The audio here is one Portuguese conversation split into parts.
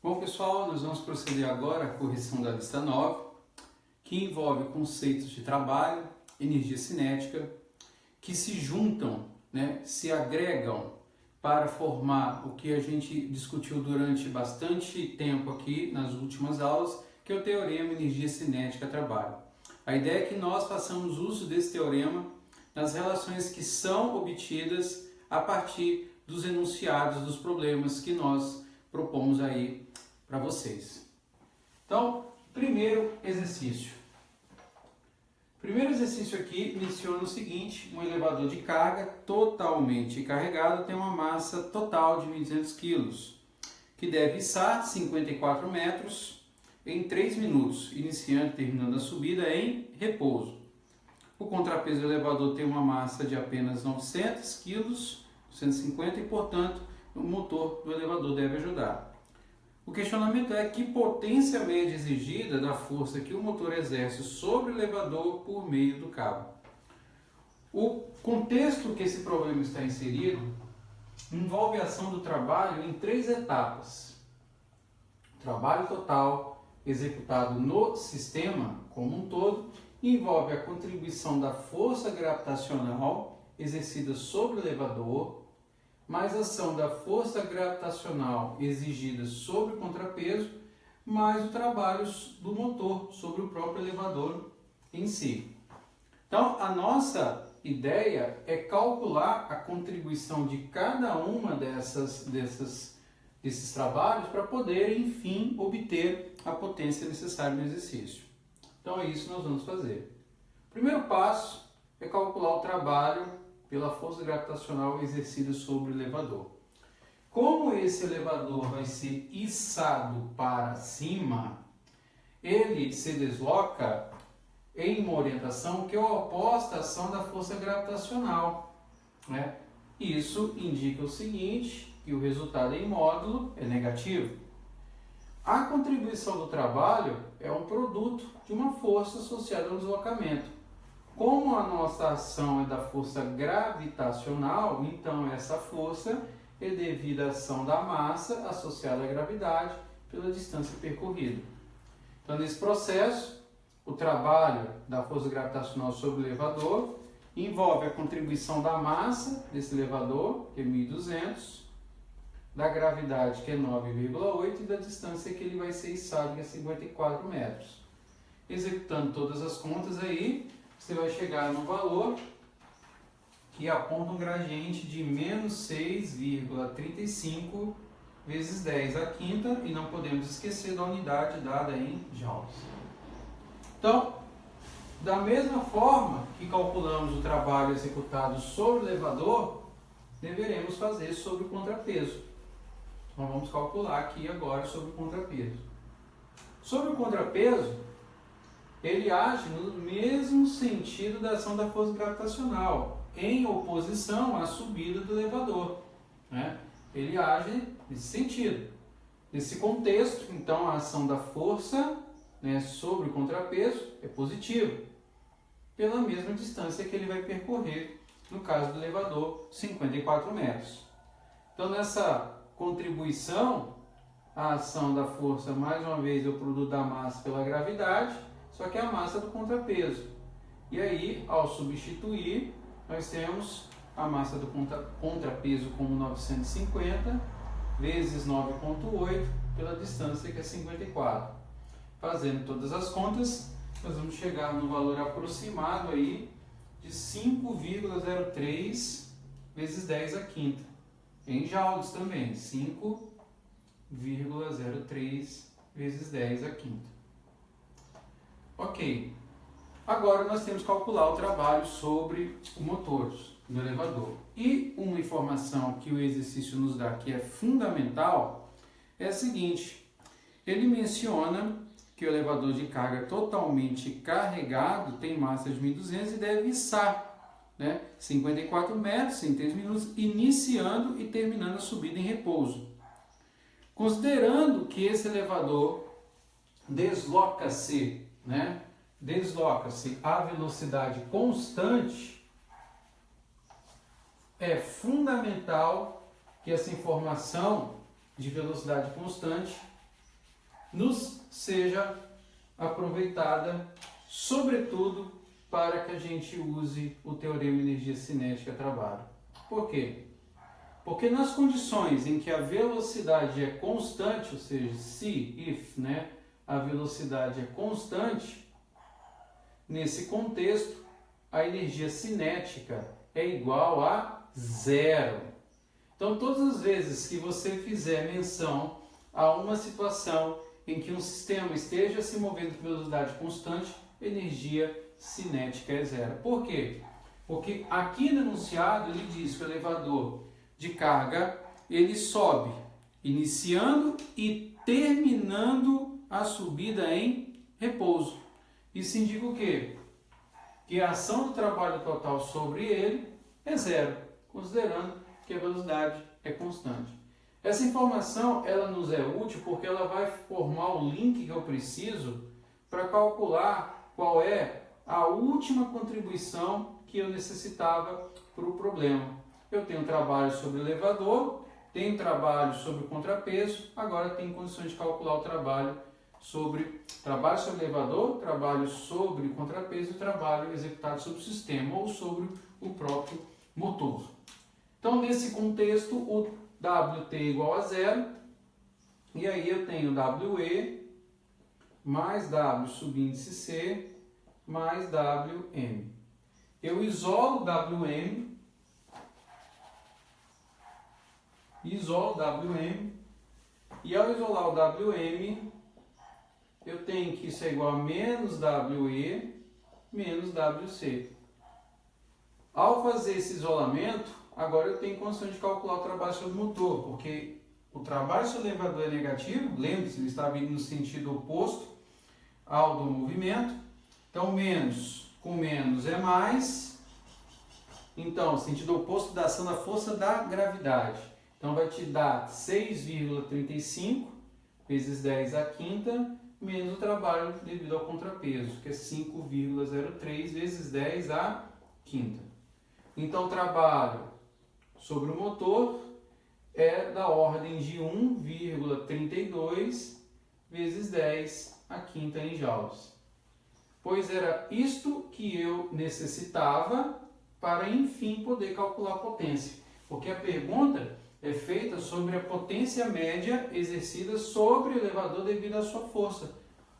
Bom, pessoal, nós vamos proceder agora à correção da lista 9, que envolve conceitos de trabalho, energia cinética, que se juntam, se agregam para formar o que a gente discutiu durante bastante tempo aqui nas últimas aulas, que é o teorema energia cinética trabalho. A ideia é que nós façamos uso desse teorema nas relações que são obtidas a partir dos enunciados dos problemas que nós propomos aí para vocês. Então, primeiro exercício. Primeiro exercício aqui menciona o seguinte: um elevador de carga totalmente carregado tem uma massa total de 1.200 kg, que deve içar 54 metros em 3 minutos, iniciando e terminando a subida em repouso. O contrapeso do elevador tem uma massa de apenas 900 kg, 150, e, portanto, o motor do elevador deve ajudar. O questionamento é: que potência média exigida da força que o motor exerce sobre o elevador por meio do cabo? O contexto que esse problema está inserido envolve a ação do trabalho em 3 etapas. O trabalho total executado no sistema como um todo envolve a contribuição da força gravitacional exercida sobre o elevador, mais a ação da força gravitacional exigida sobre o contrapeso, mais o trabalho do motor sobre o próprio elevador em si. Então, a nossa ideia é calcular a contribuição de cada uma desses trabalhos para poder, enfim, obter a potência necessária no exercício. Então, é isso que nós vamos fazer. O primeiro passo é calcular o trabalho pela força gravitacional exercida sobre o elevador. Como esse elevador vai ser içado para cima, ele se desloca em uma orientação que é oposta à ação da força gravitacional. Isso indica o seguinte, que o resultado em módulo é negativo. A contribuição do trabalho é um produto de uma força associada ao deslocamento. Como a nossa ação é da força gravitacional, então essa força é devida à ação da massa associada à gravidade pela distância percorrida. Então, nesse processo, o trabalho da força gravitacional sobre o elevador envolve a contribuição da massa desse elevador, que é 1.200, da gravidade, que é 9,8, e da distância que ele vai ser içado, que é 54 metros. Executando todas as contas aí, você vai chegar no valor que aponta um gradiente de menos 6,35 vezes 10 à quinta, e não podemos esquecer da unidade dada em joules. Então, da mesma forma que calculamos o trabalho executado sobre o elevador, deveremos fazer sobre o contrapeso. Então, vamos calcular aqui agora sobre o contrapeso. Sobre o contrapeso, ele age no mesmo sentido da ação da força gravitacional, em oposição à subida do elevador. Ele age nesse sentido. Nesse contexto, então, a ação da força sobre o contrapeso é positiva, pela mesma distância que ele vai percorrer, no caso do elevador, 54 metros. Então, nessa contribuição, a ação da força, mais uma vez, é o produto da massa pela gravidade, só que é a massa do contrapeso. E aí, ao substituir, nós temos a massa do contrapeso como 950 vezes 9,8 pela distância, que é 54. Fazendo todas as contas, nós vamos chegar no valor aproximado aí de 5,03 vezes 10 à quinta. Em joules também, 5,03 vezes 10 à quinta. Ok, agora nós temos que calcular o trabalho sobre o motor do elevador. E uma informação que o exercício nos dá que é fundamental é a seguinte: ele menciona que o elevador de carga totalmente carregado tem massa de 1.200 e deve içar 54 metros em 3 minutos, iniciando e terminando a subida em repouso. Considerando que esse elevador desloca-se a velocidade constante, é fundamental que essa informação de velocidade constante nos seja aproveitada, sobretudo para que a gente use o teorema energia cinética trabalho. Por quê? Porque nas condições em que a velocidade é constante, ou seja, if, né, a velocidade é constante, nesse contexto, a energia cinética é igual a zero. Então, todas as vezes que você fizer menção a uma situação em que um sistema esteja se movendo com velocidade constante, energia cinética é zero. Por quê? Porque aqui no enunciado ele diz que o elevador de carga ele sobe, iniciando e terminando a subida em repouso. Isso indica o quê? Que a ação do trabalho total sobre ele é zero, considerando que a velocidade é constante. Essa informação ela nos é útil porque ela vai formar o link que eu preciso para calcular qual é a última contribuição que eu necessitava para o problema. Eu tenho trabalho sobre elevador, tenho trabalho sobre contrapeso, agora tenho condições de calcular o trabalho sobre elevador, trabalho sobre contrapeso e trabalho executado sobre o sistema ou sobre o próprio motor. Então, nesse contexto, o WT é igual a zero, e aí eu tenho WE mais W subíndice C mais WM. Eu isolo WM, e ao isolar o WM, eu tenho que isso é igual a menos WE menos WC. Ao fazer esse isolamento, agora eu tenho condição de calcular o trabalho sobre o motor, porque o trabalho sobre o elevador é negativo, lembre-se, ele está vindo no sentido oposto ao do movimento. Então, menos com menos é mais. Então, sentido oposto da ação da força da gravidade. Então, vai te dar 6,35 vezes 10 à quinta, menos o trabalho devido ao contrapeso, que é 5,03 vezes 10 à quinta. Então, o trabalho sobre o motor é da ordem de 1,32 vezes 10 à quinta em joules. Pois era isto que eu necessitava para, enfim, poder calcular a potência. Porque a pergunta é feita sobre a potência média exercida sobre o elevador devido à sua força,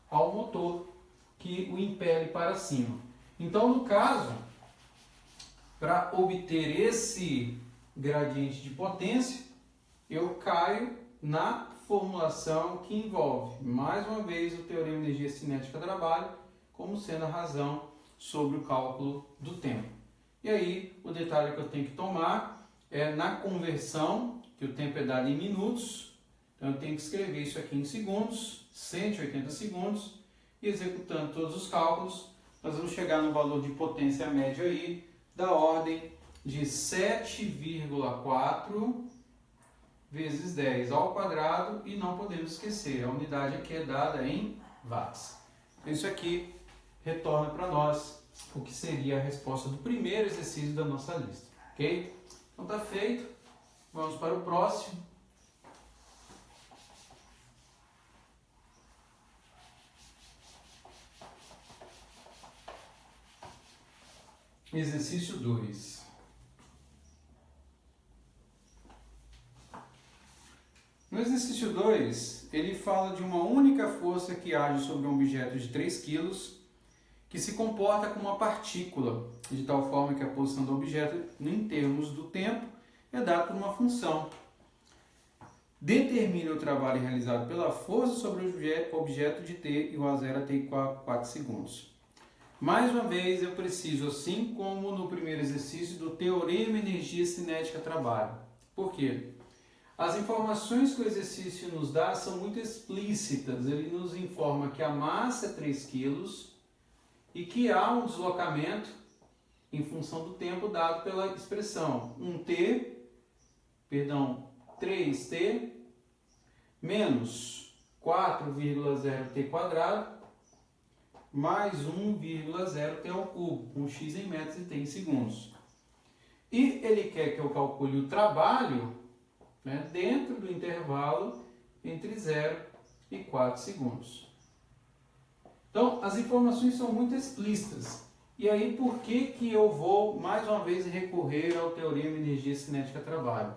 ao motor que o impele para cima. Então, no caso, para obter esse gradiente de potência, eu caio na formulação que envolve, mais uma vez, o teorema de energia cinética do trabalho, como sendo a razão sobre o cálculo do tempo. E aí, o detalhe que eu tenho que tomar é na conversão, que o tempo é dado em minutos, então eu tenho que escrever isso aqui em segundos, 180 segundos, e executando todos os cálculos, nós vamos chegar no valor de potência média aí, da ordem de 7,4 vezes 10 ao quadrado, e não podemos esquecer, a unidade aqui é dada em watts. Isso aqui retorna para nós o que seria a resposta do primeiro exercício da nossa lista, ok? Então está feito, vamos para o próximo. Exercício 2. No exercício 2, ele fala de uma única força que age sobre um objeto de 3 kg, que se comporta como uma partícula, de tal forma que a posição do objeto, em termos do tempo, é dada por uma função. Determine o trabalho realizado pela força sobre o objeto de t igual a 0 a t igual a 4 segundos. Mais uma vez, eu preciso, assim como no primeiro exercício, do teorema energia cinética trabalho. Por quê? As informações que o exercício nos dá são muito explícitas. Ele nos informa que a massa é 3 kg e que há um deslocamento em função do tempo dado pela expressão 3t menos 4,0t quadrado mais 1,0t ao cubo, com x em metros e t em segundos. E ele quer que eu calcule o trabalho, né, dentro do intervalo entre 0 e 4 segundos. Então, as informações são muito explícitas. E aí, por que eu vou, mais uma vez, recorrer ao Teorema Energia Cinética Trabalho?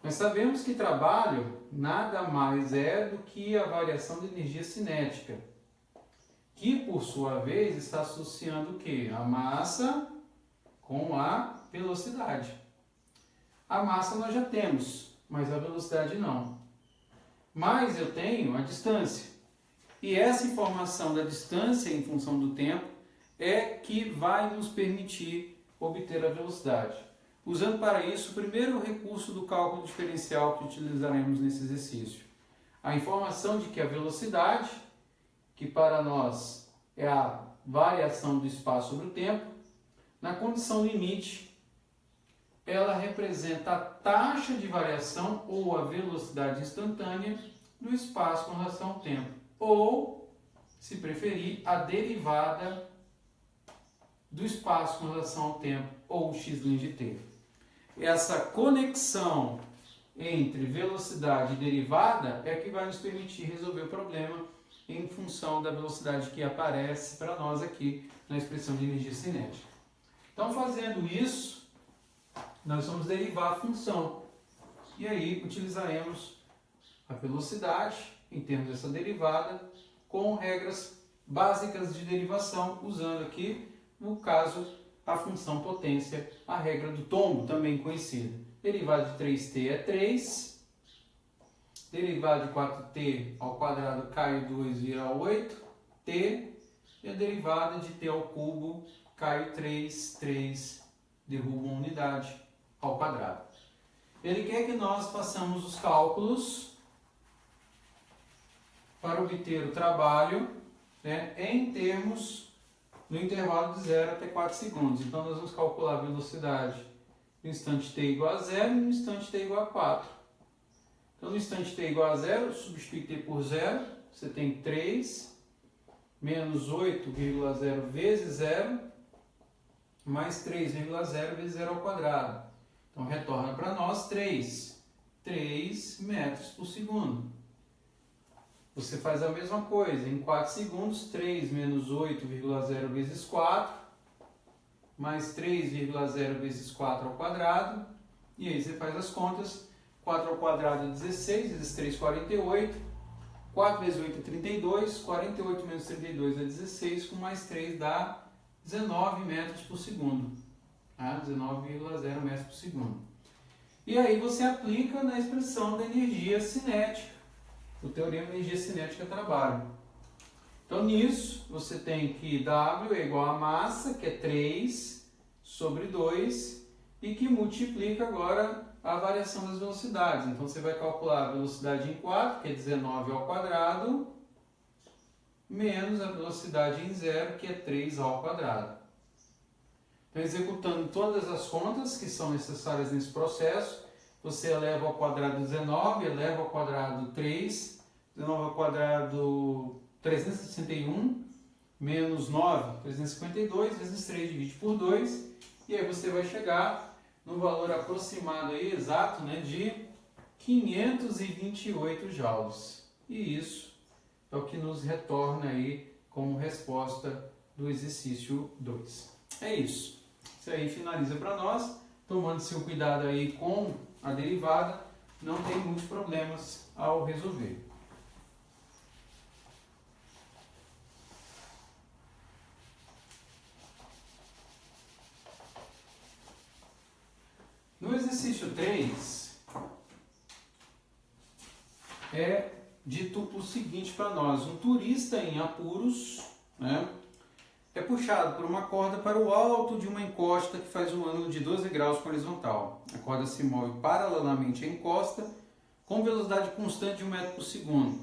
Nós sabemos que trabalho nada mais é do que a variação de energia cinética, que, por sua vez, está associando o quê? A massa com a velocidade. A massa nós já temos, mas a velocidade não. Mas eu tenho a distância. E essa informação da distância em função do tempo é que vai nos permitir obter a velocidade. Usando para isso o primeiro recurso do cálculo diferencial que utilizaremos nesse exercício. A informação de que a velocidade, que para nós é a variação do espaço sobre o tempo, na condição limite, ela representa a taxa de variação ou a velocidade instantânea do espaço com relação ao tempo. Ou, se preferir, a derivada do espaço com relação ao tempo, ou x' de t. Essa conexão entre velocidade e derivada é que vai nos permitir resolver o problema em função da velocidade que aparece para nós aqui na expressão de energia cinética. Então, fazendo isso, nós vamos derivar a função. E aí, utilizaremos a velocidade, em termos dessa derivada, com regras básicas de derivação, usando aqui, no caso, a função potência, a regra do tombo, também conhecida. Derivada de 3t é 3, derivada de 4t ao quadrado cai 2 vira 8t, e a derivada de t ao cubo cai 3 derruba uma unidade ao quadrado. Ele quer que nós façamos os cálculos para obter o trabalho, né, em termos no intervalo de 0 até 4 segundos. Então, nós vamos calcular a velocidade no instante t igual a 0 e no instante t igual a 4. Então, no instante t igual a 0, substitui t por 0, você tem 3 menos 8,0 vezes 0, mais 3,0 vezes 0 ao quadrado. Então, retorna para nós 3 metros por segundo. Você faz a mesma coisa, em 4 segundos, 3 menos 8,0 vezes 4, mais 3,0 vezes 4 ao quadrado, e aí você faz as contas, 4 ao quadrado é 16, vezes 3, 48, 4 vezes 8 é 32, 48 menos 32 é 16, com mais 3 dá 19 metros por segundo, tá? 19,0 metros por segundo. E aí você aplica na expressão da energia cinética, o teorema de energia cinética trabalho. Então, nisso, você tem que W é igual a massa, que é 3 sobre 2, e que multiplica agora a variação das velocidades. Então, você vai calcular a velocidade em 4, que é 19 ao quadrado, menos a velocidade em 0, que é 3 ao quadrado. Então, executando todas as contas que são necessárias nesse processo, você eleva ao quadrado 19, eleva ao quadrado 3, 19 ao quadrado 361, menos 9, 352, vezes 3 divide por 2, e aí você vai chegar no valor aproximado aí, exato, né, de 528 joules. E isso é o que nos retorna aí como resposta do exercício 2. É isso. Isso aí finaliza para nós, tomando-se o cuidado aí com a derivada, não tem muitos problemas ao resolver. No exercício 3, é dito o seguinte para nós: um turista em apuros, né, é puxado por uma corda para o alto de uma encosta que faz um ângulo de 12 graus com horizontal. A corda se move paralelamente à encosta com velocidade constante de 1 metro por segundo.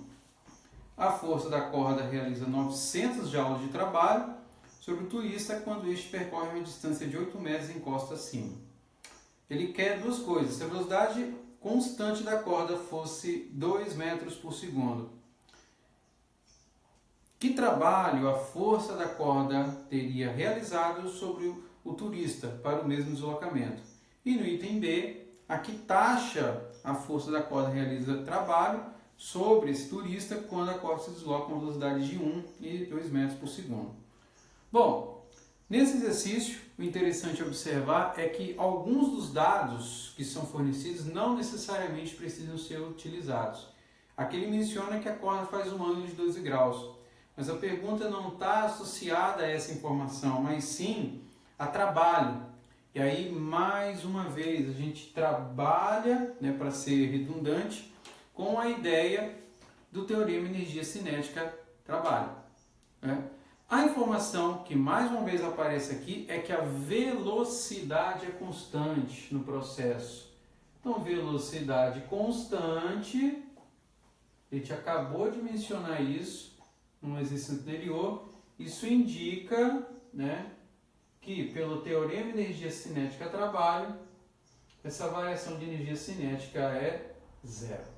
A força da corda realiza 900 joules de trabalho sobre o turista quando este percorre uma distância de 8 metros em encosta acima. Ele quer duas coisas: se a velocidade constante da corda fosse 2 metros por segundo, que trabalho a força da corda teria realizado sobre o turista para o mesmo deslocamento? E no item B, a que taxa a força da corda realiza trabalho sobre esse turista quando a corda se desloca com velocidade de 1 e 2 metros por segundo. Bom, nesse exercício, o interessante observar é que alguns dos dados que são fornecidos não necessariamente precisam ser utilizados. Aqui ele menciona que a corda faz um ângulo de 12 graus, mas a pergunta não está associada a essa informação, mas sim a trabalho. E aí, mais uma vez, a gente trabalha, né, para ser redundante, com a ideia do teorema energia cinética trabalho. Né? A informação que mais uma vez aparece aqui é que a velocidade é constante no processo. Então, velocidade constante, a gente acabou de mencionar isso no exercício anterior, isso indica, né, que pelo teorema energia cinética trabalho, essa variação de energia cinética é zero.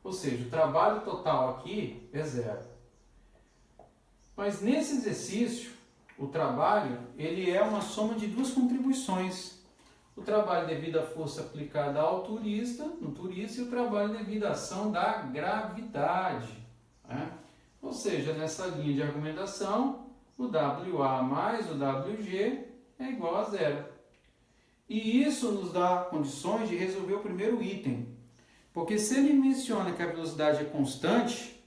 Ou seja, o trabalho total aqui é zero. Mas nesse exercício, o trabalho ele é uma soma de duas contribuições. O trabalho devido à força aplicada ao turista, no turista, e o trabalho devido à ação da gravidade. Né? Ou seja, nessa linha de argumentação, o WA mais o WG é igual a zero. E isso nos dá condições de resolver o primeiro item. Porque se ele menciona que a velocidade é constante,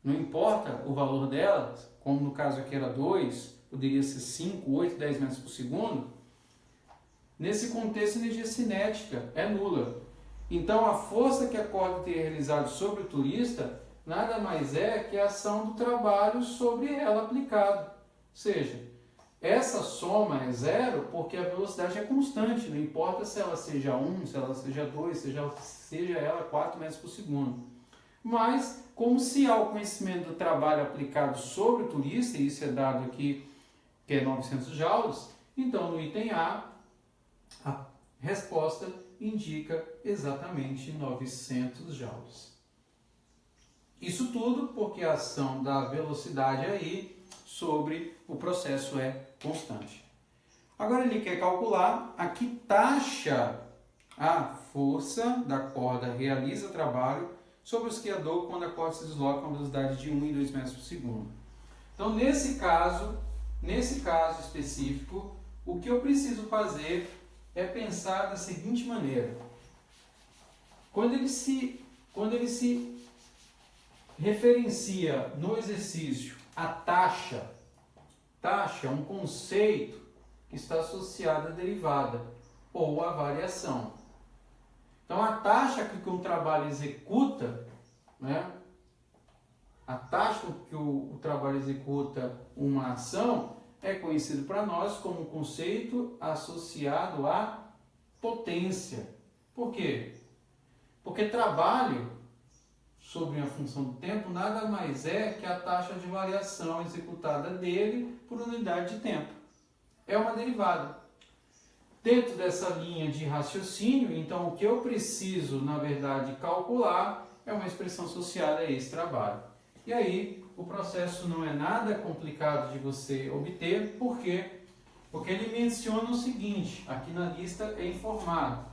não importa o valor dela, como no caso aqui era 2, poderia ser 5, 8, 10 metros por segundo, nesse contexto a energia cinética é nula. Então a força que a corda teria realizado sobre o turista nada mais é que a ação do trabalho sobre ela aplicado. Ou seja, essa soma é zero porque a velocidade é constante, não importa se ela seja 1, se ela seja 2, seja ela 4 metros por segundo. Mas, como se há o conhecimento do trabalho aplicado sobre o turista, e isso é dado aqui que é 900 joules, então no item A, a resposta indica exatamente 900 joules. Isso tudo porque a ação da velocidade aí sobre o processo é constante. Agora ele quer calcular a que taxa a força da corda realiza trabalho sobre o esquiador quando a corda se desloca com a velocidade de 1 e 2 metros por segundo. Então, nesse caso específico, o que eu preciso fazer é pensar da seguinte maneira. Quando ele se referencia no exercício a taxa é um conceito que está associado à derivada ou à variação. Então, a taxa que um trabalho executa, né, a taxa que o trabalho executa uma ação é conhecido para nós como um conceito associado à potência. Por quê? Porque trabalho sobre a função do tempo nada mais é que a taxa de variação executada dele por unidade de tempo. É uma derivada. Dentro dessa linha de raciocínio, então, o que eu preciso, na verdade, calcular é uma expressão associada a esse trabalho. E aí, o processo não é nada complicado de você obter, por quê? Porque ele menciona o seguinte, aqui na lista é informado,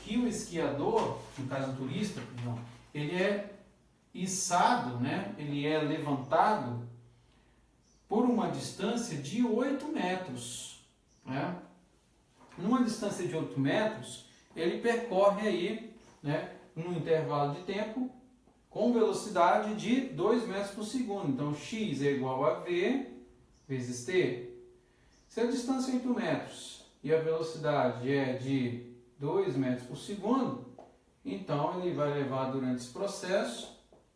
que o esquiador, no caso do turista, ele é içado, né? Ele é levantado por uma distância de 8 metros. Né? Numa distância de 8 metros, ele percorre aí, né, num intervalo de tempo com velocidade de 2 metros por segundo. Então, x é igual a v vezes t. Se a distância é 8 metros e a velocidade é de 2 metros por segundo, então ele vai levar durante esse processo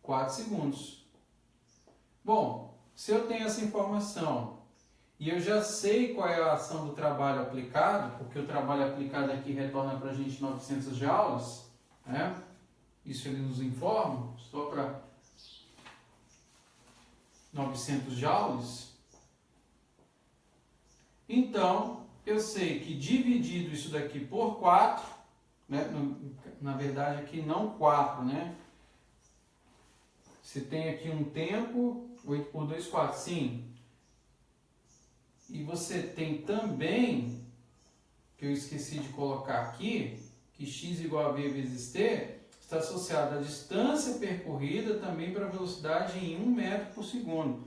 4 segundos. Bom, se eu tenho essa informação e eu já sei qual é a ação do trabalho aplicado, porque o trabalho aplicado aqui retorna para a gente 900 joules, né? Isso ele nos informa, só para 900 joules. Então, eu sei que dividido isso daqui por 4, né? Na verdade aqui não 4, né? Você tem aqui um tempo, 8 por 2, 4, sim. E você tem também, que eu esqueci de colocar aqui, que x igual a v vezes t, está associado à distância percorrida também para a velocidade em 1 metro por segundo.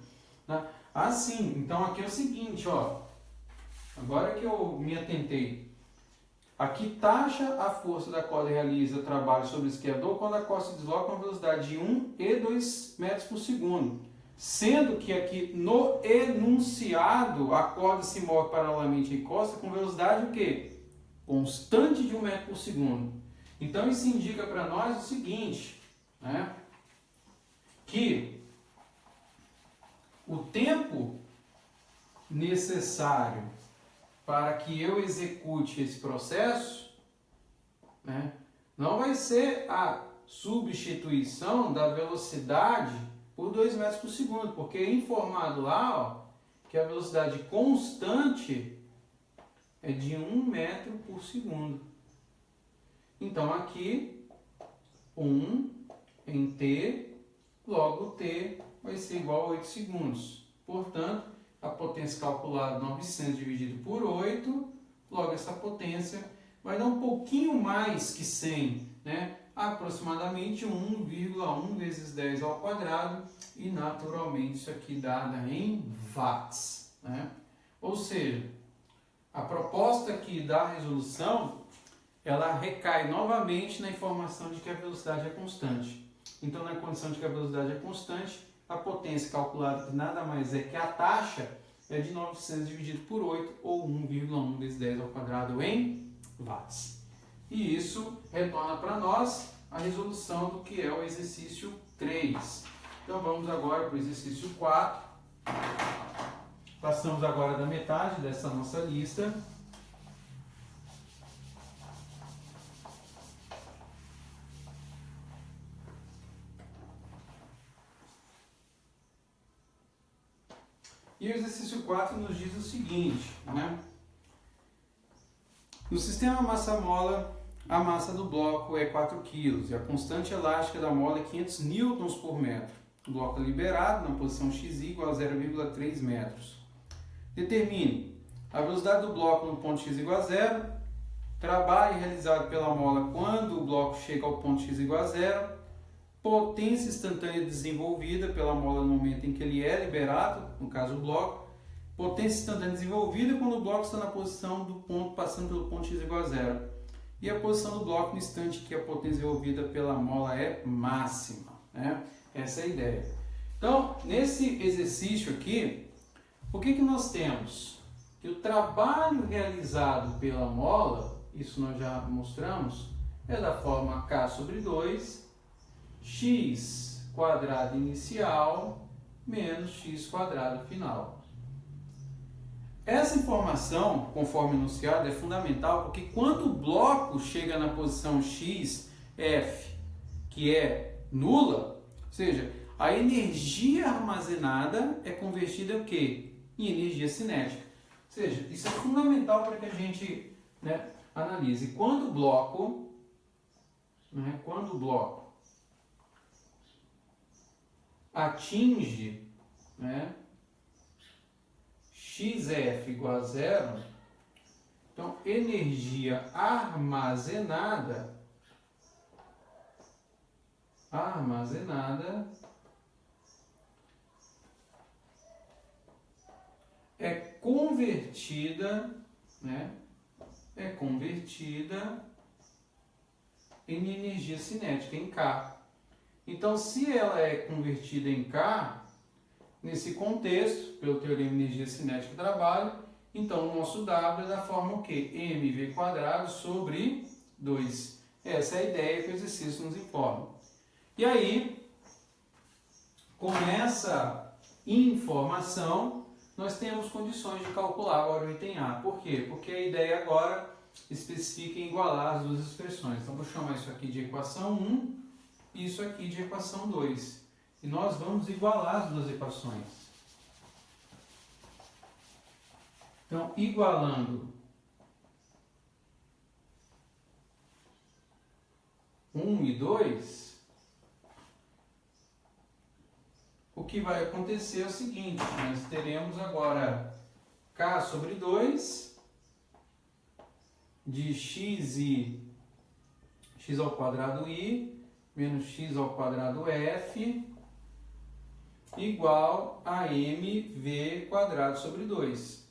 Tá? Assim, então aqui é o seguinte, ó, agora que eu me atentei, aqui taxa a força da qual ele realiza trabalho sobre o esquiador quando a corda se desloca com a velocidade de 1 e 2 metros por segundo. Sendo que aqui no enunciado a corda se move paralelamente à costa com velocidade o quê? Constante de 1 metro por segundo. Então isso indica para nós o seguinte, né? Que o tempo necessário para que eu execute esse processo, né, não vai ser a substituição da velocidade por 2 metros por segundo, porque é informado lá, ó, que a velocidade constante é de 1 metro por segundo. Então aqui, 1 em t, logo t vai ser igual a 8 segundos. Portanto, a potência calculada 900 dividido por 8, logo essa potência vai dar um pouquinho mais que 100, né? Aproximadamente 1,1 vezes 10 ao quadrado, e naturalmente isso aqui dá em watts, né? Ou seja, a proposta aqui da resolução, ela recai novamente na informação de que a velocidade é constante. Então, na condição de que a velocidade é constante, a potência calculada, que nada mais é que a taxa, é de 900 dividido por 8, ou 1,1 vezes 10 ao quadrado em watts. E isso retorna para nós a resolução do que é o exercício 3. Então vamos agora para o exercício 4. Passamos agora da metade dessa nossa lista. E o exercício 4 nos diz o seguinte, né? No sistema massa-mola, a massa do bloco é 4 kg e a constante elástica da mola é 500 newtons por metro. O bloco é liberado na posição x igual a 0,3 metros. Determine a velocidade do bloco no ponto x igual a 0, trabalho realizado pela mola quando o bloco chega ao ponto x igual a 0, potência instantânea desenvolvida pela mola no momento em que ele é liberado, no caso o bloco, potência instantânea desenvolvida quando o bloco está na posição do ponto, passando pelo ponto x igual a 0, e a posição do bloco no instante que a potência desenvolvida pela mola é máxima, né? Essa é a ideia. Então, nesse exercício aqui, o que nós temos? Que o trabalho realizado pela mola, isso nós já mostramos, é da forma k sobre 2, x quadrado inicial menos x quadrado final. Essa informação, conforme enunciado, é fundamental porque quando o bloco chega na posição x, f, que é nula, ou seja, a energia armazenada é convertida em quê? Em energia cinética. Ou seja, isso é fundamental para que a gente, né, analise. Quando o bloco atinge, né, xf igual a 0, então energia armazenada é convertida, né, em energia cinética, em K. Então, se ela é convertida em K, nesse contexto, pelo teorema de energia cinética do trabalho, então o nosso W é da forma o quê? mv² sobre 2. Essa é a ideia que o exercício nos informa. E aí, com essa informação, nós temos condições de calcular agora o item A. Por quê? Porque a ideia agora especifica igualar as duas expressões. Então, vou chamar isso aqui de equação 1 e isso aqui de equação 2. E nós vamos igualar as duas equações. Então, igualando 1 e 2, o que vai acontecer é o seguinte, nós teremos agora K sobre 2 de x ao quadrado i menos x ao quadrado f igual a mv quadrado sobre 2.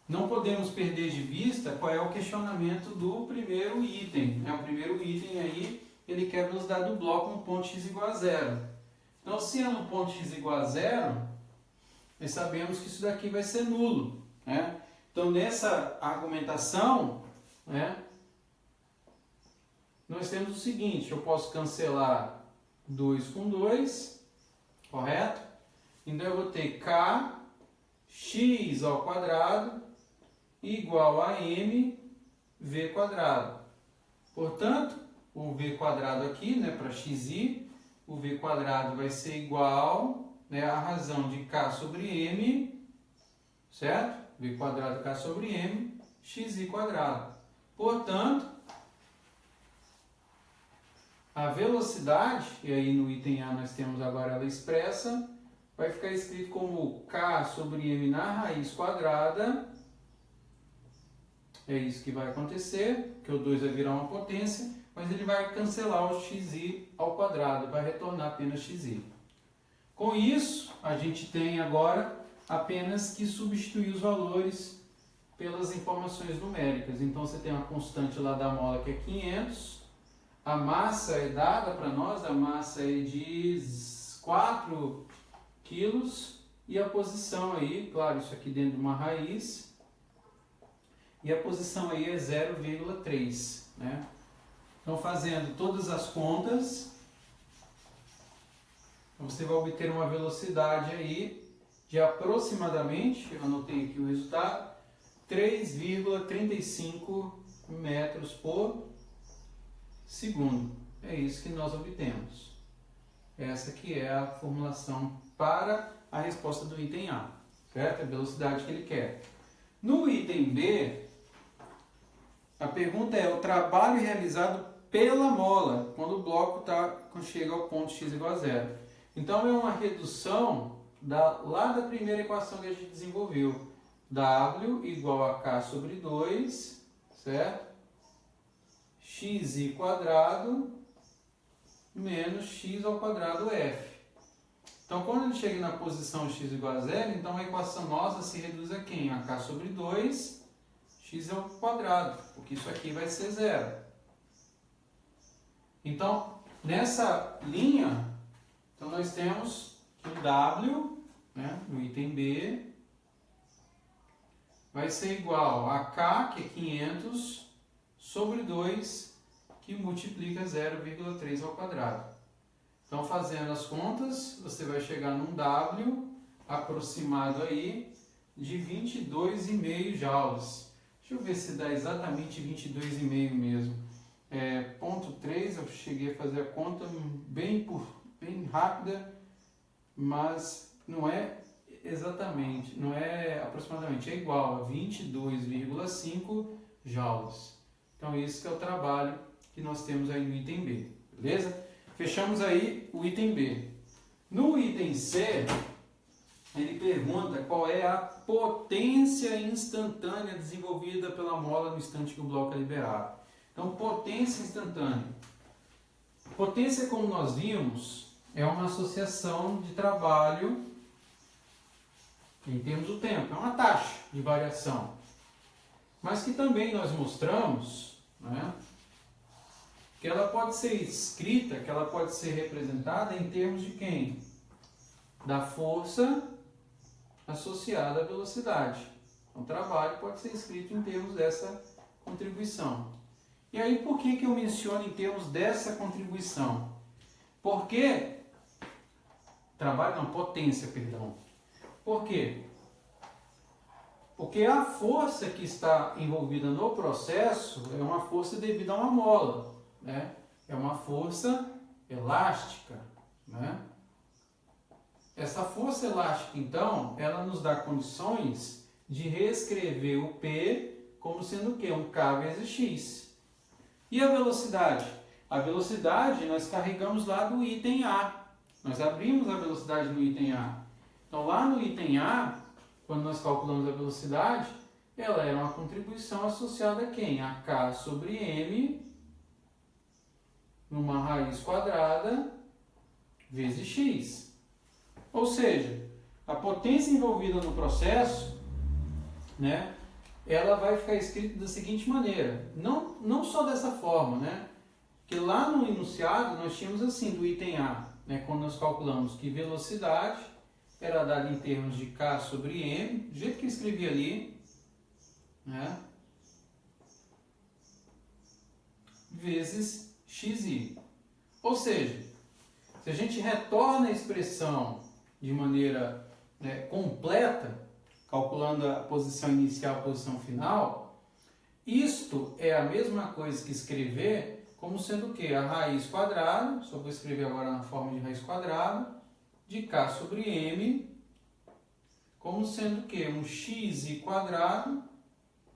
Não podemos perder de vista qual é o questionamento do primeiro item. O primeiro item aí, ele quer nos dar do bloco um ponto x igual a 0. Então, se é no ponto x igual a 0, nós sabemos que isso daqui vai ser nulo, né? Então, nessa argumentação, né, nós temos o seguinte: eu posso cancelar 2 com 2, correto? Então, eu vou ter k x ao quadrado igual a mv quadrado. Portanto, o v quadrado aqui, né, para xi, o v quadrado vai ser igual, né, a razão de k sobre m, certo? V quadrado k sobre m, xi quadrado. Portanto, a velocidade, e aí no item A nós temos agora ela expressa, vai ficar escrito como k sobre m na raiz quadrada. É isso que vai acontecer, que o 2 vai virar uma potência, mas ele vai cancelar o xi ao quadrado, vai retornar apenas xi. Com isso, a gente tem agora apenas que substituir os valores pelas informações numéricas. Então, você tem uma constante lá da mola que é 500, a massa é dada para nós, a massa é de 4 quilos, e a posição aí, claro, isso aqui dentro de uma raiz, e a posição aí é 0,3, né? Então, fazendo todas as contas, você vai obter uma velocidade aí de aproximadamente, eu anotei aqui o resultado, 3,35 metros por segundo. É isso que nós obtemos. Essa que é a formulação para a resposta do item A, certo? A velocidade que ele quer. No item B, a pergunta é o trabalho realizado pela mola quando o bloco chega ao ponto x igual a 0. Então, é uma redução lá da primeira equação que a gente desenvolveu. W igual a k sobre 2, certo? Xi quadrado menos x ao quadrado f. Então, quando ele chega na posição x igual a 0, então a equação nossa se reduz a quem? A k sobre 2, x ao quadrado, porque isso aqui vai ser 0. Então, nessa linha, então nós temos que o W, né, no item B, vai ser igual a K, que é 500, sobre 2, que multiplica 0,3 ao quadrado. Então, fazendo as contas, você vai chegar num W aproximado aí de 22,5 joules. Deixa eu ver se dá exatamente 22,5 mesmo. Ponto 3, eu cheguei a fazer a conta bem rápida, mas não é exatamente, não é aproximadamente, é igual a 22,5 joules. Então, esse que é o trabalho que nós temos aí no item B, beleza? Fechamos aí o item B. No item C, ele pergunta qual é a potência instantânea desenvolvida pela mola no instante que o bloco é liberado. Então, potência instantânea. Potência, como nós vimos, é uma associação de trabalho em termos do tempo. É uma taxa de variação. Mas que também nós mostramos, né, que ela pode ser escrita, que ela pode ser representada em termos de quem? Da força associada à velocidade. Então, o trabalho pode ser escrito em termos dessa contribuição. E aí, por que eu menciono em termos dessa contribuição? Porque potência, perdão. Por quê? Porque a força que está envolvida no processo é uma força devida a uma mola, né? É uma força elástica, né? Essa força elástica, então, ela nos dá condições de reescrever o P como sendo o quê? Um K vezes X. E a velocidade? A velocidade nós carregamos lá do item A. Nós abrimos a velocidade no item A. Então, lá no item A, quando nós calculamos a velocidade, ela era uma contribuição associada a quem? A K sobre M, numa raiz quadrada vezes x. Ou seja, a potência envolvida no processo, né, ela vai ficar escrita da seguinte maneira. Não só dessa forma, né? Que lá no enunciado nós tínhamos assim, do item A, né, quando nós calculamos que velocidade era dada em termos de K sobre M, do jeito que eu escrevi ali, né, vezes xi. Ou seja, se a gente retorna a expressão de maneira, né, completa, calculando a posição inicial e a posição final, isto é a mesma coisa que escrever como sendo o quê? A raiz quadrada, só vou escrever agora na forma de raiz quadrada, de K sobre M, como sendo o quê? Um xi quadrado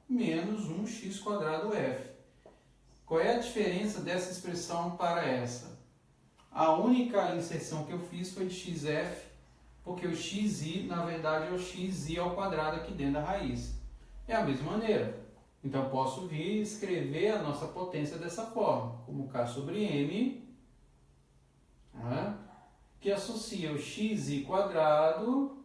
menos um x quadrado f. Qual é a diferença dessa expressão para essa? A única inserção que eu fiz foi de xf, porque o xi, na verdade, é o xi ao quadrado aqui dentro da raiz. É a mesma maneira. Então, eu posso vir e escrever a nossa potência dessa forma, como K sobre M, né, que associa o xi quadrado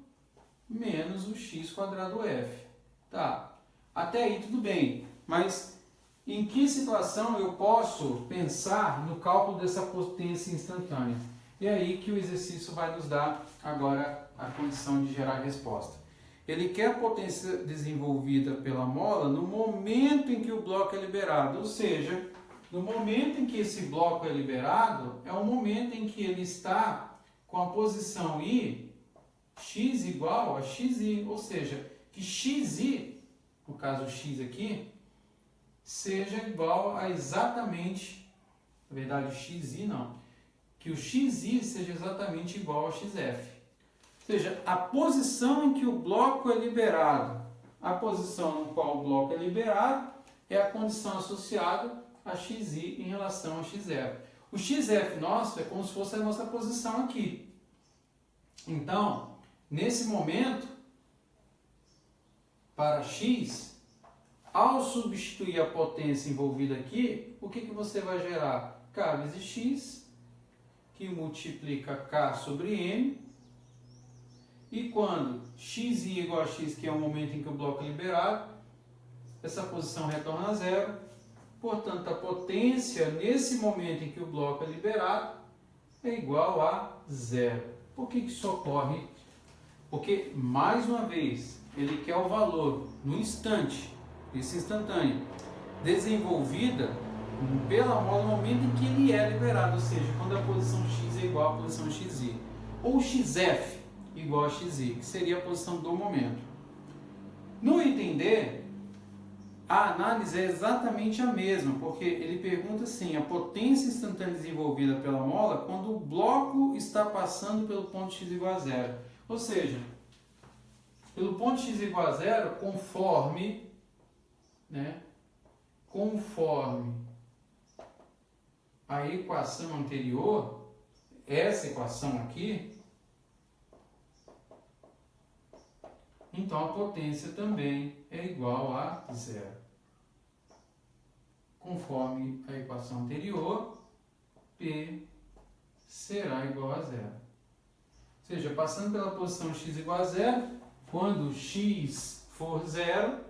menos o x quadrado f. Tá, até aí tudo bem, mas em que situação eu posso pensar no cálculo dessa potência instantânea? E é aí que o exercício vai nos dar agora a condição de gerar a resposta. Ele quer a potência desenvolvida pela mola no momento em que o bloco é liberado, ou seja, no momento em que esse bloco é liberado, é o momento em que ele está com a posição I, x igual a xi, ou seja, que xi, no caso x aqui, seja igual a exatamente, na verdade o xi não, que o xi seja exatamente igual ao xf. Ou seja, a posição em que o bloco é liberado, a posição no qual o bloco é liberado é a condição associada a xi em relação a x0. O xf nosso é como se fosse a nossa posição aqui. Então, nesse momento, para x, ao substituir a potência envolvida aqui, o que você vai gerar? K vezes x, que multiplica K sobre M, e quando x é igual a x, que é o momento em que o bloco é liberado, essa posição retorna a zero. Portanto, a potência nesse momento em que o bloco é liberado é igual a zero. Por que isso ocorre? Porque, mais uma vez, ele quer o valor no instante, esse instantâneo, desenvolvida pela mola no momento em que ele é liberado, ou seja, quando a posição x é igual à posição xi, ou xf igual a xi, que seria a posição do momento. No item D, a análise é exatamente a mesma, porque ele pergunta assim, a potência instantânea desenvolvida pela mola quando o bloco está passando pelo ponto x igual a zero. Ou seja, pelo ponto x igual a zero, conforme a equação anterior, essa equação aqui, então a potência também é igual a zero. Conforme a equação anterior, P será igual a zero. Ou seja, passando pela posição x igual a zero, quando x for zero,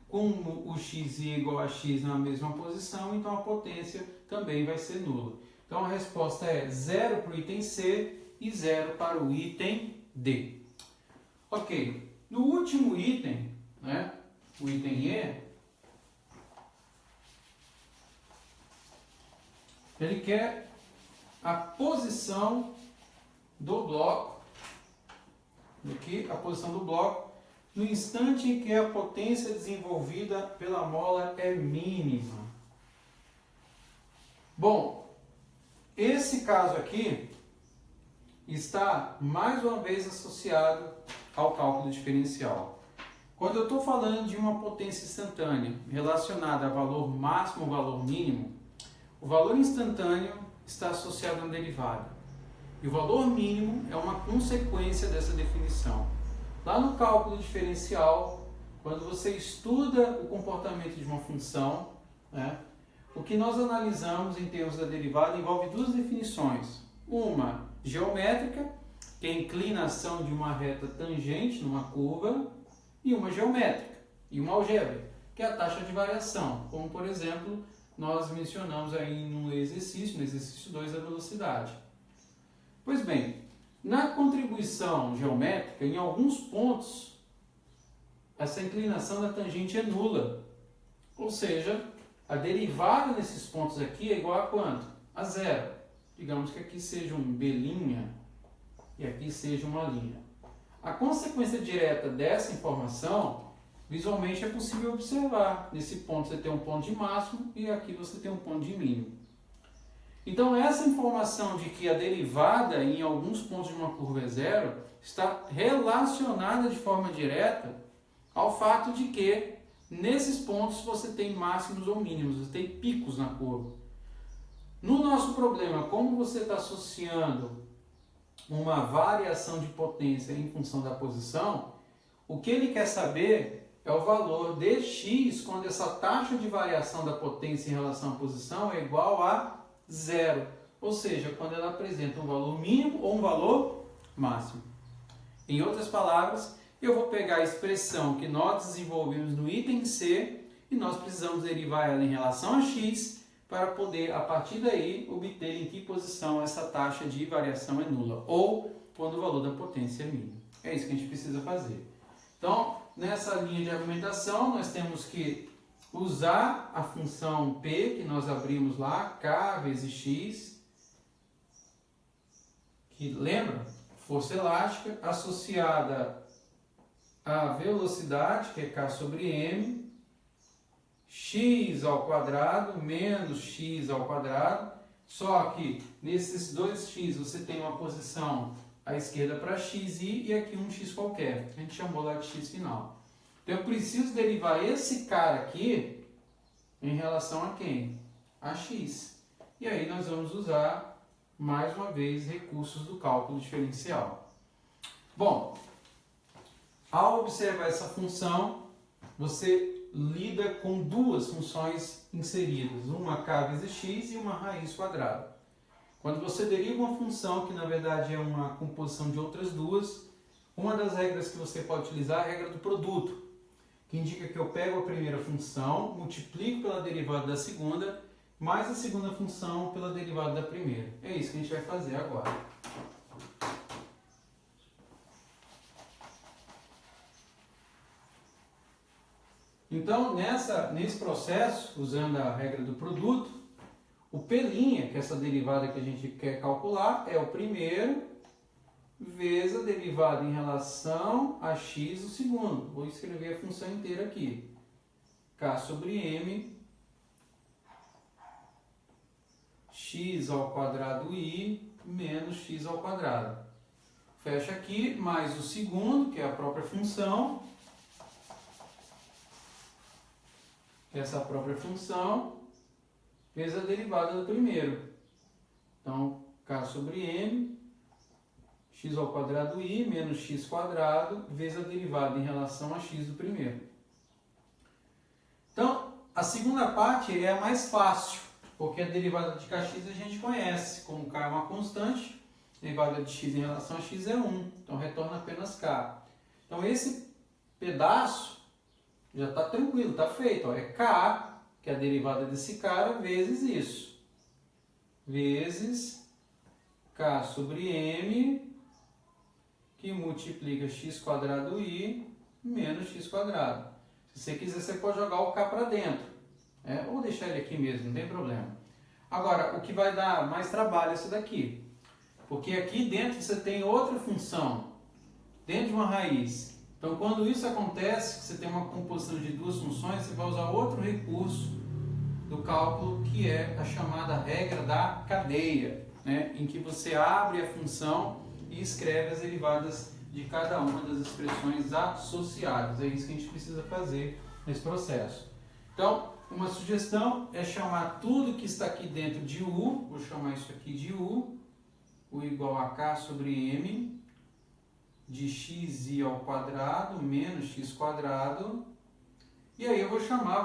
como o x é igual a x na mesma posição, então a potência também vai ser nula. Então a resposta é 0 para o item C e 0 para o item D. Ok, no último item, o item E, ele quer a posição do bloco, aqui a posição do bloco, no instante em que a potência desenvolvida pela mola é mínima. Bom, esse caso aqui está mais uma vez associado ao cálculo diferencial. Quando eu estou falando de uma potência instantânea relacionada a valor máximo ou valor mínimo, o valor instantâneo está associado a uma derivada. E o valor mínimo é uma consequência dessa definição. Lá no cálculo diferencial, quando você estuda o comportamento de uma função, o que nós analisamos em termos da derivada envolve duas definições. Uma geométrica, que é a inclinação de uma reta tangente numa curva, e uma geométrica, e uma algébrica, que é a taxa de variação, como por exemplo, nós mencionamos aí no exercício 2, a velocidade. Pois bem, na contribuição geométrica, em alguns pontos, essa inclinação da tangente é nula. Ou seja, a derivada nesses pontos aqui é igual a quanto? A zero. Digamos que aqui seja um B' e aqui seja uma linha. A consequência direta dessa informação, visualmente é possível observar. Nesse ponto você tem um ponto de máximo e aqui você tem um ponto de mínimo. Então essa informação de que a derivada em alguns pontos de uma curva é zero está relacionada de forma direta ao fato de que nesses pontos você tem máximos ou mínimos, você tem picos na curva. No nosso problema, como você está associando uma variação de potência em função da posição, o que ele quer saber é o valor de x quando essa taxa de variação da potência em relação à posição é igual a zero. Ou seja, quando ela apresenta um valor mínimo ou um valor máximo. Em outras palavras, eu vou pegar a expressão que nós desenvolvemos no item C e nós precisamos derivar ela em relação a x para poder, a partir daí, obter em que posição essa taxa de variação é nula ou quando o valor da potência é mínimo. É isso que a gente precisa fazer. Então, nessa linha de argumentação, nós temos que usar a função P que nós abrimos lá, K vezes X, que lembra? Força elástica, associada à velocidade, que é K sobre M, x ao quadrado menos x ao quadrado, só que nesses dois x você tem uma posição à esquerda para xi e aqui um x qualquer, a gente chamou lá de x final. Então eu preciso derivar esse cara aqui em relação a quem? A x. E aí nós vamos usar, mais uma vez, recursos do cálculo diferencial. Bom, ao observar essa função, você lida com duas funções inseridas, uma k vezes x e uma raiz quadrada. Quando você deriva uma função, que na verdade é uma composição de outras duas, uma das regras que você pode utilizar é a regra do produto, que indica que eu pego a primeira função, multiplico pela derivada da segunda, mais a segunda função pela derivada da primeira. É isso que a gente vai fazer agora. Então, nesse processo, usando a regra do produto, o P', que é essa derivada que a gente quer calcular, é o primeiro, vezes a derivada em relação a x o segundo. Vou escrever a função inteira aqui. K sobre M, x ao quadrado i, menos x ao quadrado. Fecha aqui, mais o segundo, que é a própria função, essa própria função, vezes a derivada do primeiro. Então, K sobre M, x ao quadrado i, menos x quadrado, vezes a derivada em relação a x do primeiro. Então, a segunda parte é a mais fácil, porque a derivada de kx a gente conhece, como k é uma constante, a derivada de x em relação a x é 1, então retorna apenas k. Então, esse pedaço já está tranquilo, está feito. Ó. É K, que é a derivada desse cara, vezes isso. Vezes K sobre M, que multiplica x quadrado i, menos x quadrado. Se você quiser, você pode jogar o K para dentro. Ou deixar ele aqui mesmo, não tem problema. Agora, o que vai dar mais trabalho é isso daqui. Porque aqui dentro você tem outra função, dentro de uma raiz. Então, quando isso acontece, que você tem uma composição de duas funções, você vai usar outro recurso do cálculo, que é a chamada regra da cadeia, né? Em que você abre a função e escreve as derivadas de cada uma das expressões associadas. É isso que a gente precisa fazer nesse processo. Então, uma sugestão é chamar tudo que está aqui dentro de U, vou chamar isso aqui de U igual a K sobre M, de xi ao quadrado menos x quadrado E aí eu vou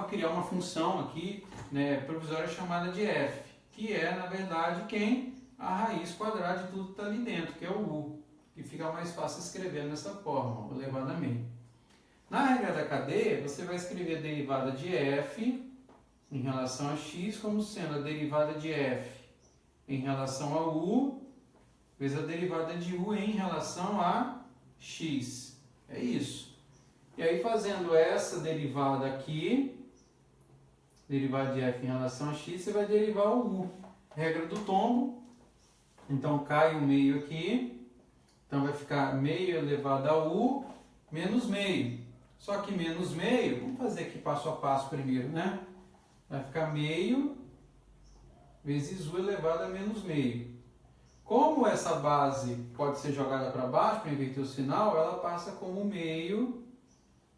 criar uma função aqui, né, provisória chamada de f, que é, na verdade, quem? A raiz quadrada de tudo que está ali dentro, que é o u, que fica mais fácil escrever nessa forma, elevado a meio. Na regra da cadeia, você vai escrever a derivada de f em relação a x como sendo a derivada de f em relação a u, vezes a derivada de u em relação a x. É isso. E aí, fazendo essa derivada aqui, derivada de f em relação a x, você vai derivar o u. Regra do tombo. Então, cai o meio aqui. Então, vai ficar meio elevado a u menos meio. Só que menos meio, vamos fazer aqui passo a passo primeiro, né? Vai ficar meio vezes u elevado a menos meio. Como essa base pode ser jogada para baixo, para inverter o sinal, ela passa como meio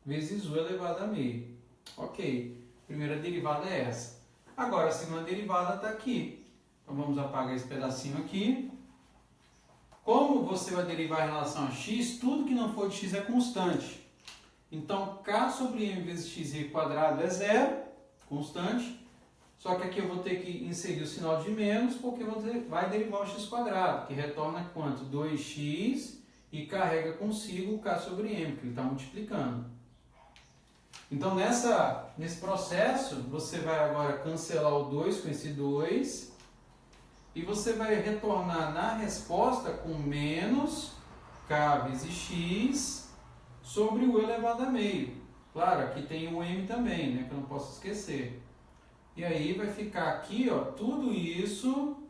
vezes u elevado a meio. Ok, primeira derivada é essa. Agora a segunda derivada está aqui. Então vamos apagar esse pedacinho aqui. Como você vai derivar em relação a x, tudo que não for de x é constante. Então k sobre m vezes x quadrado é zero, constante. Só que aqui eu vou ter que inserir o sinal de menos, porque vai derivar o x quadrado, que retorna quanto? 2x e carrega consigo o k sobre m, que ele está multiplicando. Então, nesse processo, você vai agora cancelar o 2 com esse 2 e você vai retornar na resposta com menos k vezes x sobre o elevado a meio. Claro, aqui tem o m também, né, que eu não posso esquecer. E aí vai ficar aqui, ó, tudo isso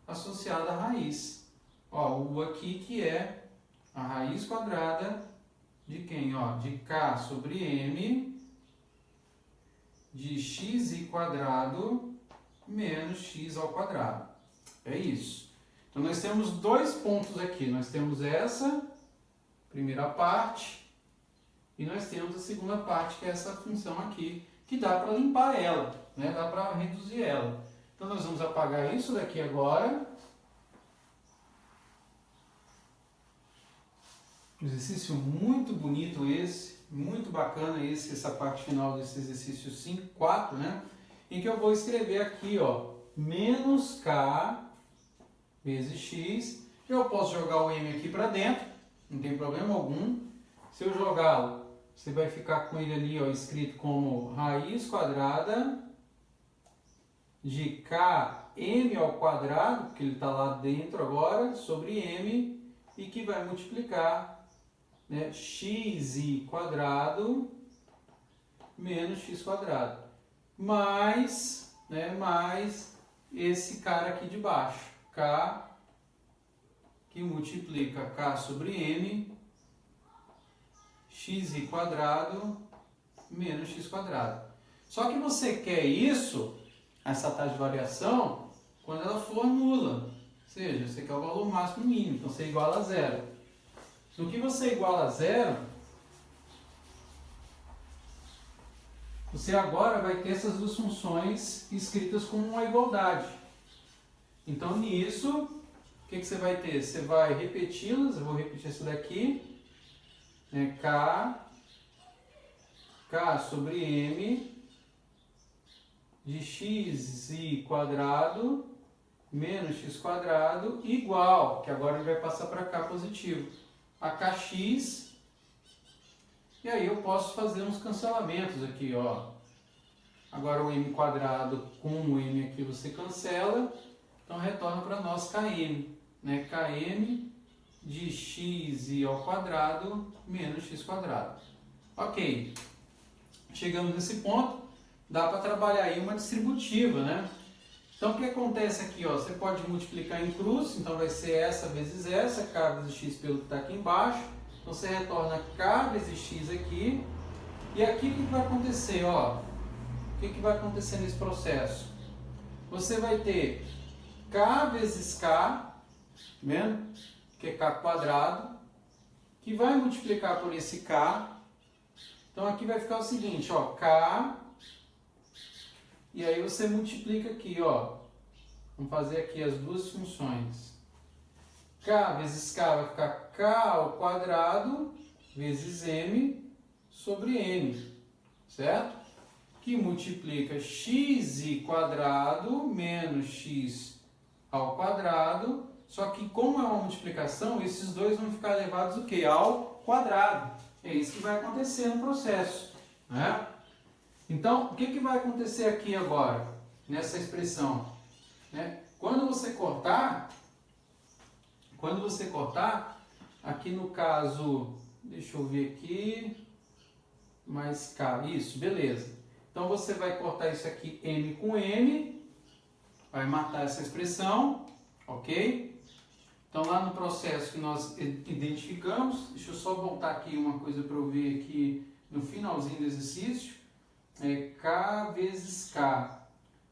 associado à raiz. Ó, o u aqui que é a raiz quadrada de quem? Ó, de k sobre m de x quadrado menos x ao quadrado. É isso. Então nós temos dois pontos aqui. Nós temos essa primeira parte e nós temos a segunda parte, que é essa função aqui, que dá para limpar ela, né? Dá para reduzir ela. Então nós vamos apagar isso daqui agora. Exercício muito bonito esse, muito bacana essa parte final desse exercício 5.4, né? Em que eu vou escrever aqui, ó, menos k vezes x. Eu posso jogar o m aqui para dentro, não tem problema algum. Se eu jogá-lo, você vai ficar com ele ali, ó, escrito como raiz quadrada de km ao quadrado, porque ele está lá dentro agora, sobre m, e que vai multiplicar, né, x quadrado menos x quadrado, mais, né, mais esse cara aqui de baixo, k, que multiplica k sobre m, x quadrado menos x quadrado. Só que você quer isso, essa taxa de variação, quando ela for nula. Ou seja, você quer o valor máximo mínimo, então você iguala a zero. No que você iguala a zero, você agora vai ter essas duas funções escritas como uma igualdade. Então nisso, o que você vai ter? Você vai repeti-las, eu vou repetir isso daqui. K sobre m de x quadrado menos x quadrado igual, que agora ele vai passar para cá positivo, a kx. E aí eu posso fazer uns cancelamentos aqui, ó. Agora o m quadrado com o m aqui você cancela, então retorna para nós km, né? Km de x ao quadrado menos x quadrado. Ok, chegamos nesse ponto, dá para trabalhar aí uma distributiva, né? Então o que acontece aqui, ó, você pode multiplicar em cruz, então vai ser essa vezes essa, k vezes x pelo que está aqui embaixo, então você retorna k vezes x aqui, e aqui o que vai acontecer, ó? O que vai acontecer nesse processo? Você vai ter k vezes k, tá vendo? Que é k quadrado, que vai multiplicar por esse k. Então aqui vai ficar o seguinte, ó, k, e aí você multiplica aqui, ó. Vamos fazer aqui as duas funções. K vezes k vai ficar k ao quadrado vezes m sobre m, certo? que multiplica x² menos x ao quadrado, só que como é uma multiplicação, esses dois vão ficar elevados o quê? Ao quadrado. É isso que vai acontecer no processo, né? Então, o que vai acontecer aqui agora, nessa expressão? Né? Quando você cortar, aqui no caso, deixa eu ver aqui, mais K, isso, beleza. Então, você vai cortar isso aqui, M com M, vai matar essa expressão, ok? Então, lá no processo que nós identificamos, deixa eu só voltar aqui uma coisa para eu ver aqui no finalzinho do exercício, é K vezes K,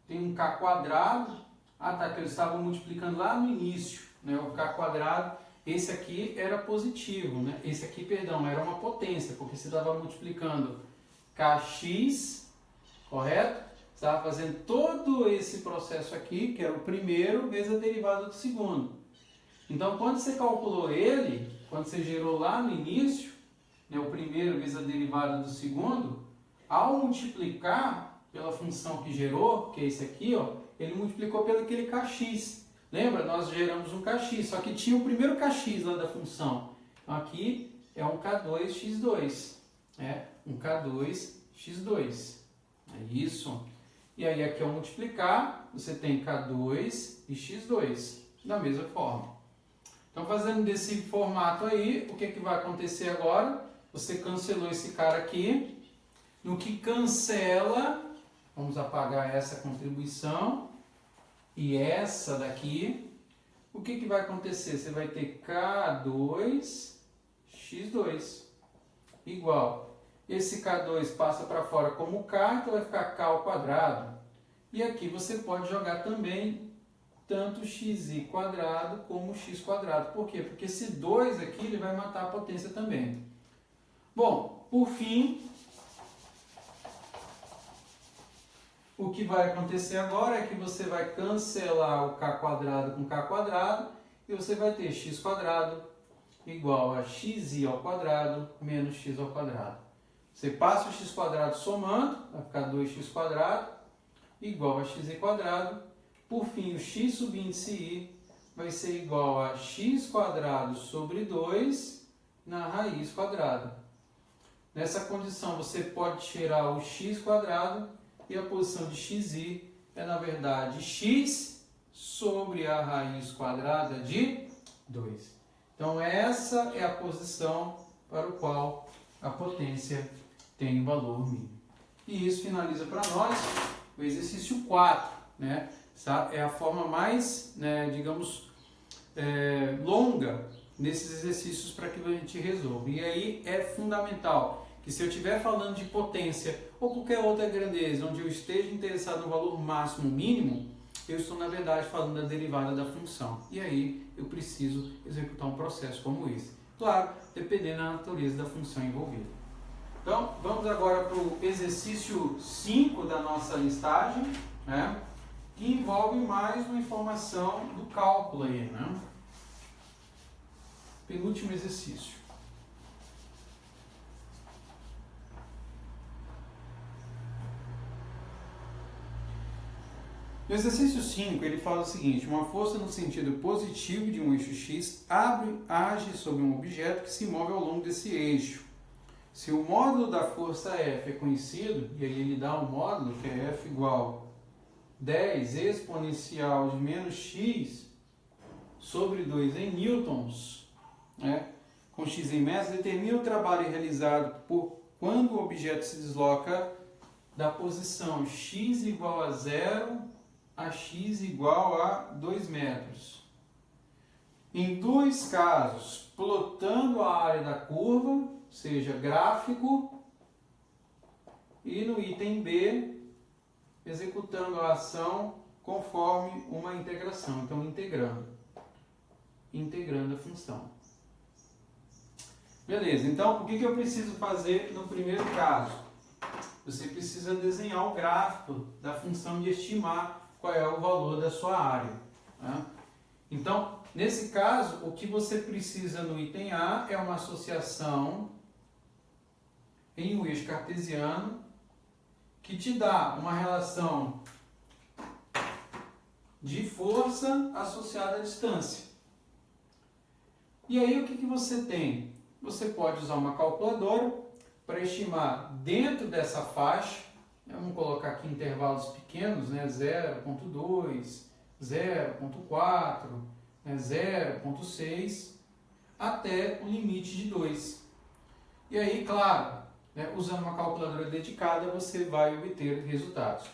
tem um K quadrado, que eu estava multiplicando lá no início, né? O K quadrado, esse aqui era positivo, né? Esse aqui, perdão, era uma potência, porque você estava multiplicando Kx, correto? Você estava fazendo todo esse processo aqui, que era o primeiro, vezes a derivada do segundo. Então, quando você calculou ele, quando você gerou lá no início, né, o primeiro vezes a derivada do segundo, ao multiplicar pela função que gerou, que é esse aqui, ó, ele multiplicou pelo aquele Kx. Lembra? Nós geramos um Kx, só que tinha o primeiro Kx lá da função. Então, aqui é um K2x2. Um K2x2. É isso. E aí, aqui ao multiplicar, você tem K2 e x2. Da mesma forma. Então, fazendo desse formato aí, o que vai acontecer agora? Você cancelou esse cara aqui. No que cancela, vamos apagar essa contribuição e essa daqui. O que vai acontecer? Você vai ter K2, x2 igual. Esse K2 passa para fora como K, então vai ficar K ao quadrado. E aqui você pode jogar também tanto xi quadrado como x quadrado. Por quê? Porque esse 2 aqui ele vai matar a potência também. Bom, por fim, o que vai acontecer agora é que você vai cancelar o k quadrado com k quadrado e você vai ter x quadrado igual a xi ao quadrado menos x ao quadrado. Você passa o x quadrado somando, vai ficar 2x quadrado igual a x quadrado. Por fim, o x subíndice i vai ser igual a x quadrado sobre 2 na raiz quadrada. Nessa condição, você pode tirar o x quadrado e a posição de xi é, na verdade, x sobre a raiz quadrada de 2. Então, essa é a posição para o qual a potência tem valor mínimo. E isso finaliza para nós o exercício 4, né? É a forma mais, né, digamos, longa nesses exercícios para que a gente resolva. E aí é fundamental que se eu estiver falando de potência ou qualquer outra grandeza onde eu esteja interessado no valor máximo mínimo, eu estou, na verdade, falando da derivada da função. E aí eu preciso executar um processo como esse. Claro, dependendo da natureza da função envolvida. Então, vamos agora para o exercício 5 da nossa listagem, né? Que envolve mais uma informação do cálculo aí, né? Penúltimo exercício. No exercício 5, ele fala o seguinte: uma força no sentido positivo de um eixo x age sobre um objeto que se move ao longo desse eixo. Se o módulo da força F é conhecido, e aí ele dá um módulo que é F igual 10 exponencial de menos x sobre 2 em newtons, né? Com x em metros, determina o trabalho realizado por quando o objeto se desloca da posição x igual a 0 a x igual a 2 metros. Em dois casos, plotando a área da curva, ou seja, gráfico, e no item B, executando a ação conforme uma integração. Então, integrando a função. Beleza, então o que eu preciso fazer no primeiro caso? Você precisa desenhar o gráfico da função e estimar qual é o valor da sua área. Tá? Então, nesse caso, o que você precisa no item A é uma associação em um eixo cartesiano que te dá uma relação de força associada à distância. E aí o que você tem? Você pode usar uma calculadora para estimar dentro dessa faixa, vamos colocar aqui intervalos pequenos, né? 0,2, 0,4, 0,6, até o limite de 2. E aí, claro, né, usando uma calculadora dedicada, você vai obter resultados.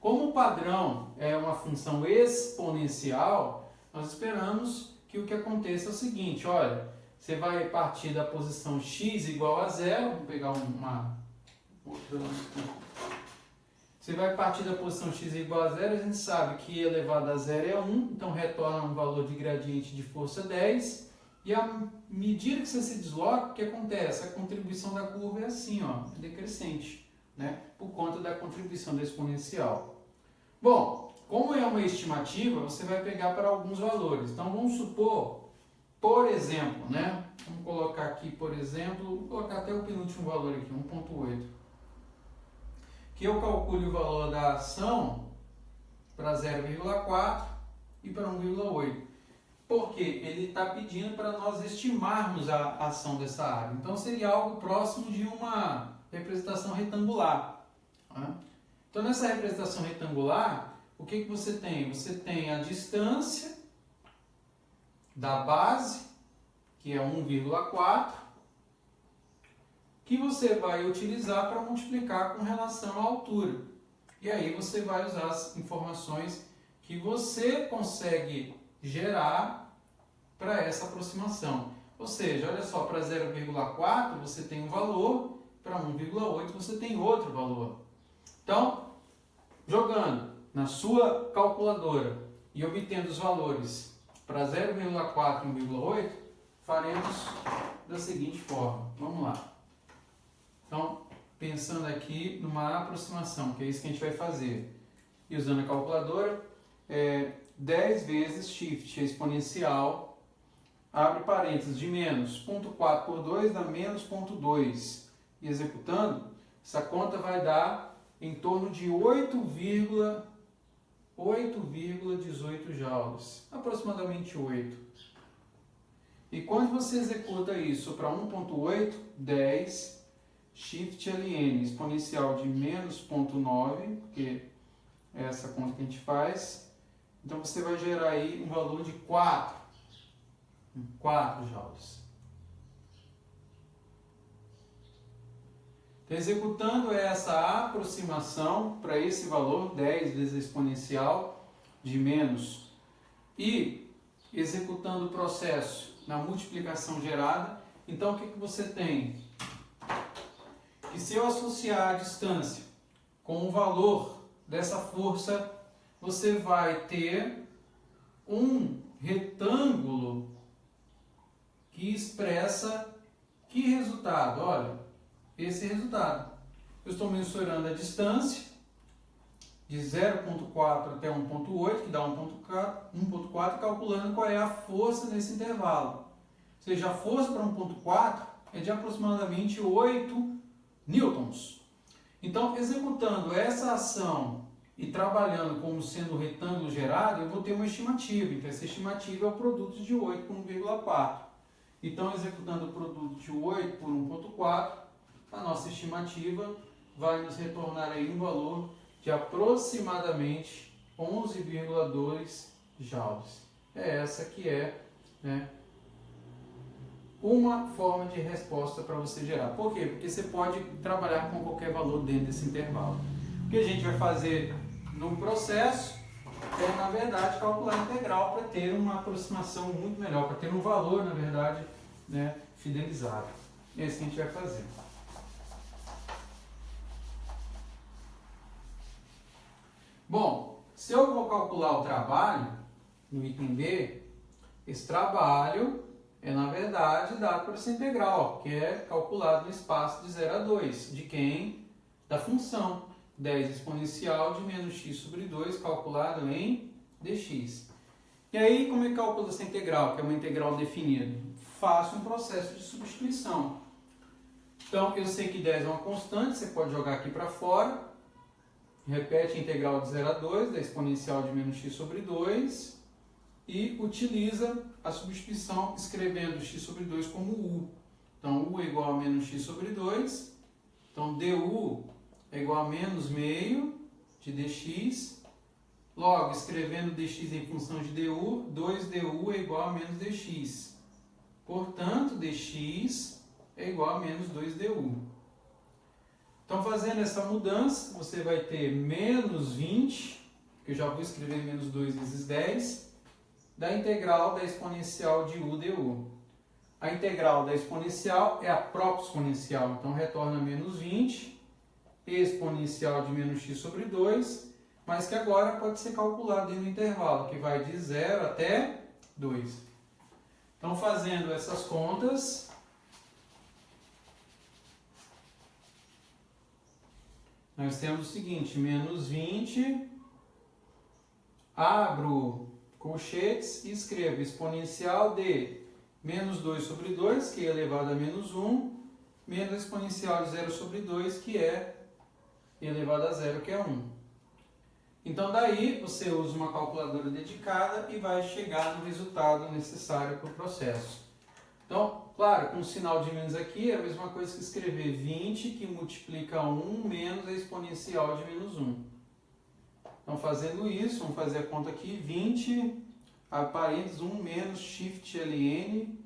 Como o padrão é uma função exponencial, nós esperamos que o que aconteça é o seguinte, olha, você vai partir da posição x igual a 0, vamos pegar uma outra. Você vai partir da posição x igual a 0, a gente sabe que e elevado a 0 é 1, então retorna um valor de gradiente de força 10, e à medida que você se desloca, o que acontece? A contribuição da curva é assim, ó, é decrescente, né, por conta da contribuição da exponencial. Bom, como é uma estimativa, você vai pegar para alguns valores. Então vamos supor, por exemplo, né, vamos colocar aqui, por exemplo, vou colocar até o penúltimo valor aqui, 1,8. Que eu calcule o valor da ação para 0,4 e para 1,8. Porque ele está pedindo para nós estimarmos a ação dessa área. Então seria algo próximo de uma representação retangular. Né? Então nessa representação retangular, o que você tem? Você tem a distância da base, que é 1,4, que você vai utilizar para multiplicar com relação à altura. E aí você vai usar as informações que você consegue gerar para essa aproximação. Ou seja, olha só, para 0,4 você tem um valor, para 1,8 você tem outro valor. Então, jogando na sua calculadora e obtendo os valores para 0,4 e 1,8, faremos da seguinte forma. Vamos lá. Então, pensando aqui numa aproximação, que é isso que a gente vai fazer. E usando a calculadora, 10 vezes shift exponencial, abre parênteses, de menos 0,4 por 2 dá menos 0,2. E executando, essa conta vai dar em torno de 8,18 joules, aproximadamente 8. E quando você executa isso para 1,8, 10, shift ln exponencial de menos 0,9, porque é essa conta que a gente faz, então você vai gerar aí um valor de 4 joules. Então, executando essa aproximação para esse valor, 10 vezes a exponencial de menos, e executando o processo na multiplicação gerada, então o que você tem? Que se eu associar a distância com o valor dessa força, você vai ter um retângulo que expressa que resultado? Olha, esse resultado. Eu estou mensurando a distância de 0,4 até 1,8, que dá 1,4, calculando qual é a força nesse intervalo. Ou seja, a força para 1,4 é de aproximadamente 8 newtons. Então, executando essa ação e trabalhando como sendo o retângulo gerado, eu vou ter uma estimativa. Então, essa estimativa é o produto de 8 por 1,4. Então, executando o produto de 8 por 1,4, a nossa estimativa vai nos retornar aí um valor de aproximadamente 11,2 joules. É essa que é, né, uma forma de resposta para você gerar. Por quê? Porque você pode trabalhar com qualquer valor dentro desse intervalo. O que a gente vai fazer no processo é, na verdade, calcular a integral para ter uma aproximação muito melhor, para ter um valor, na verdade, né, fidelizado. É isso que a gente vai fazer. Bom, se eu vou calcular o trabalho no item B, esse trabalho é, na verdade, dado por essa integral, que é calculado no espaço de 0 a 2. De quem? Da função 10 exponencial de menos x sobre 2, calculado em dx. E aí, como é que calcula essa integral, que é uma integral definida? Faço um processo de substituição. Então, eu sei que 10 é uma constante, você pode jogar aqui para fora. repete a integral de 0 a 2 da exponencial de menos x sobre 2 e utiliza a substituição escrevendo x sobre 2 como u. Então, u é igual a menos x sobre 2. Então, du é igual a menos meio de dx. Logo, escrevendo dx em função de du, 2du é igual a menos dx. Portanto, dx é igual a menos 2du. Então, fazendo essa mudança, você vai ter menos 20, que eu já vou escrever menos 2 vezes 10, da integral da exponencial de u du. A integral da exponencial é a própria exponencial, então retorna menos 20, exponencial de menos x sobre 2, mas que agora pode ser calculado dentro do intervalo, que vai de 0 até 2. Então, fazendo essas contas, nós temos o seguinte, menos 20, abro colchetes e escrevo exponencial de menos 2 sobre 2, que é elevado a menos 1, menos a exponencial de 0 sobre 2, que é elevado a 0, que é 1. Então, daí, você usa uma calculadora dedicada e vai chegar no resultado necessário para o processo. Então, claro, com o sinal de menos aqui é a mesma coisa que escrever 20, que multiplica 1 menos a exponencial de menos 1. Então, fazendo isso, vamos fazer a conta aqui, 20, a parênteses 1 menos shift ln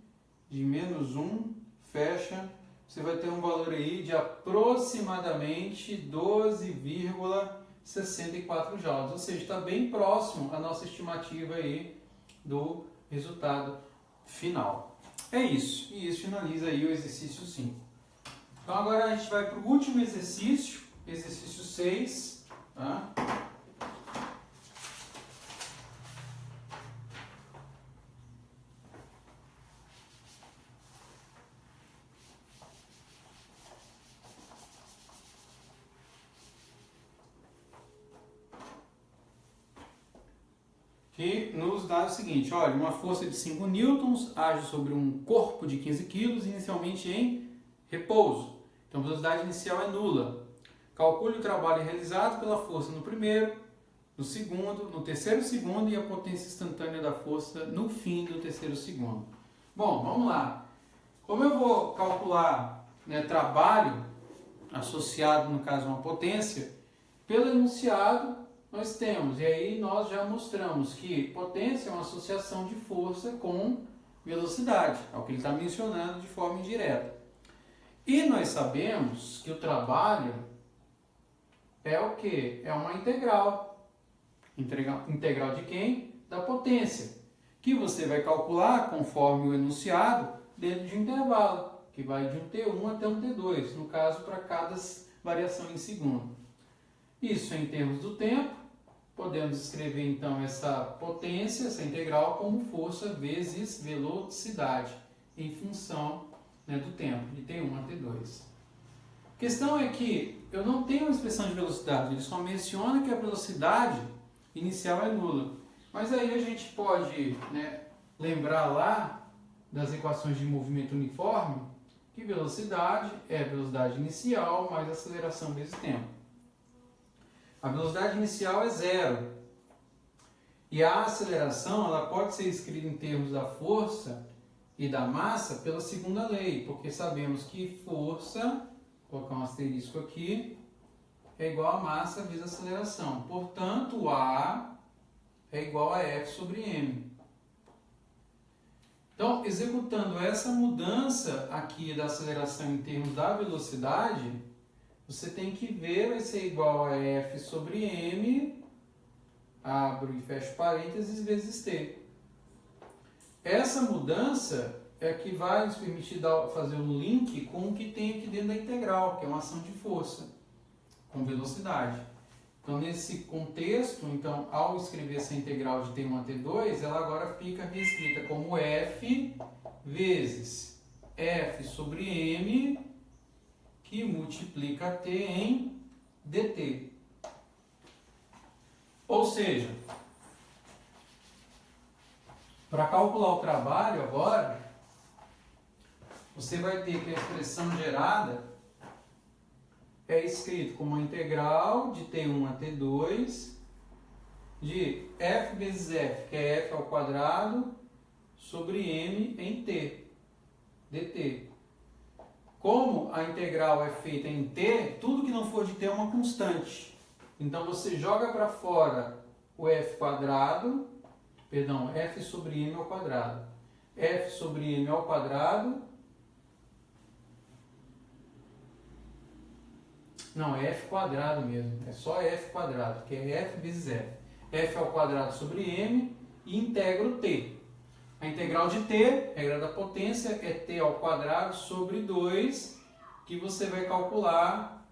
de menos 1, fecha, você vai ter um valor aí de aproximadamente 12,64 joules, ou seja, está bem próximo à nossa estimativa aí do resultado final. É isso, e isso finaliza aí o exercício 5. Então agora a gente vai para o último exercício, exercício 6, tá? Que nos dá o seguinte, olha, uma força de 5 newtons age sobre um corpo de 15 kg, inicialmente em repouso. Então, a velocidade inicial é nula. Calcule o trabalho realizado pela força no primeiro, no segundo, no terceiro segundo e a potência instantânea da força no fim do terceiro segundo. Bom, vamos lá. Como eu vou calcular, né, trabalho associado, no caso, a uma potência, pelo enunciado, nós temos, e aí nós já mostramos que potência é uma associação de força com velocidade, é o que ele está mencionando de forma indireta. E nós sabemos que o trabalho é o quê? É uma integral. Integral de quem? Da potência, que você vai calcular conforme o enunciado dentro de um intervalo, que vai de um T1 até um T2, no caso para cada variação em segundo. Isso em termos do tempo, podemos escrever então essa potência, essa integral, como força vezes velocidade, em função, né, do tempo, de T1 a T2. A questão é que eu não tenho uma expressão de velocidade, ele só menciona que a velocidade inicial é nula. Mas aí a gente pode, né, lembrar lá das equações de movimento uniforme, que velocidade é velocidade inicial mais aceleração vezes tempo. A velocidade inicial é 0. E a aceleração ela pode ser escrita em termos da força e da massa pela segunda lei, porque sabemos que força, vou colocar um asterisco aqui, é igual a massa vezes aceleração. Portanto, A é igual a F sobre M. Então, executando essa mudança aqui da aceleração em termos da velocidade, você tem que ver, vai ser igual a F sobre M, abro e fecho parênteses, vezes T. Essa mudança é que vai nos permitir fazer um link com o que tem aqui dentro da integral, que é uma ação de força, com velocidade. Então, nesse contexto, então, ao escrever essa integral de T1 a T2, ela agora fica reescrita como F vezes F sobre M, que multiplica T em dt. Ou seja, para calcular o trabalho agora, você vai ter que a expressão gerada é escrito como a integral de T1 a T2 de f vezes f, que é f ao quadrado, sobre m em t, dt. Como a integral é feita em t, tudo que não for de t é uma constante. Então você joga para fora o f quadrado, perdão, f sobre m ao quadrado. F sobre m ao quadrado, não, é f quadrado mesmo, é só f quadrado, que é f vezes f. F ao quadrado sobre m e integro t. A integral de t, regra da potência, é t ao quadrado sobre 2, que você vai calcular,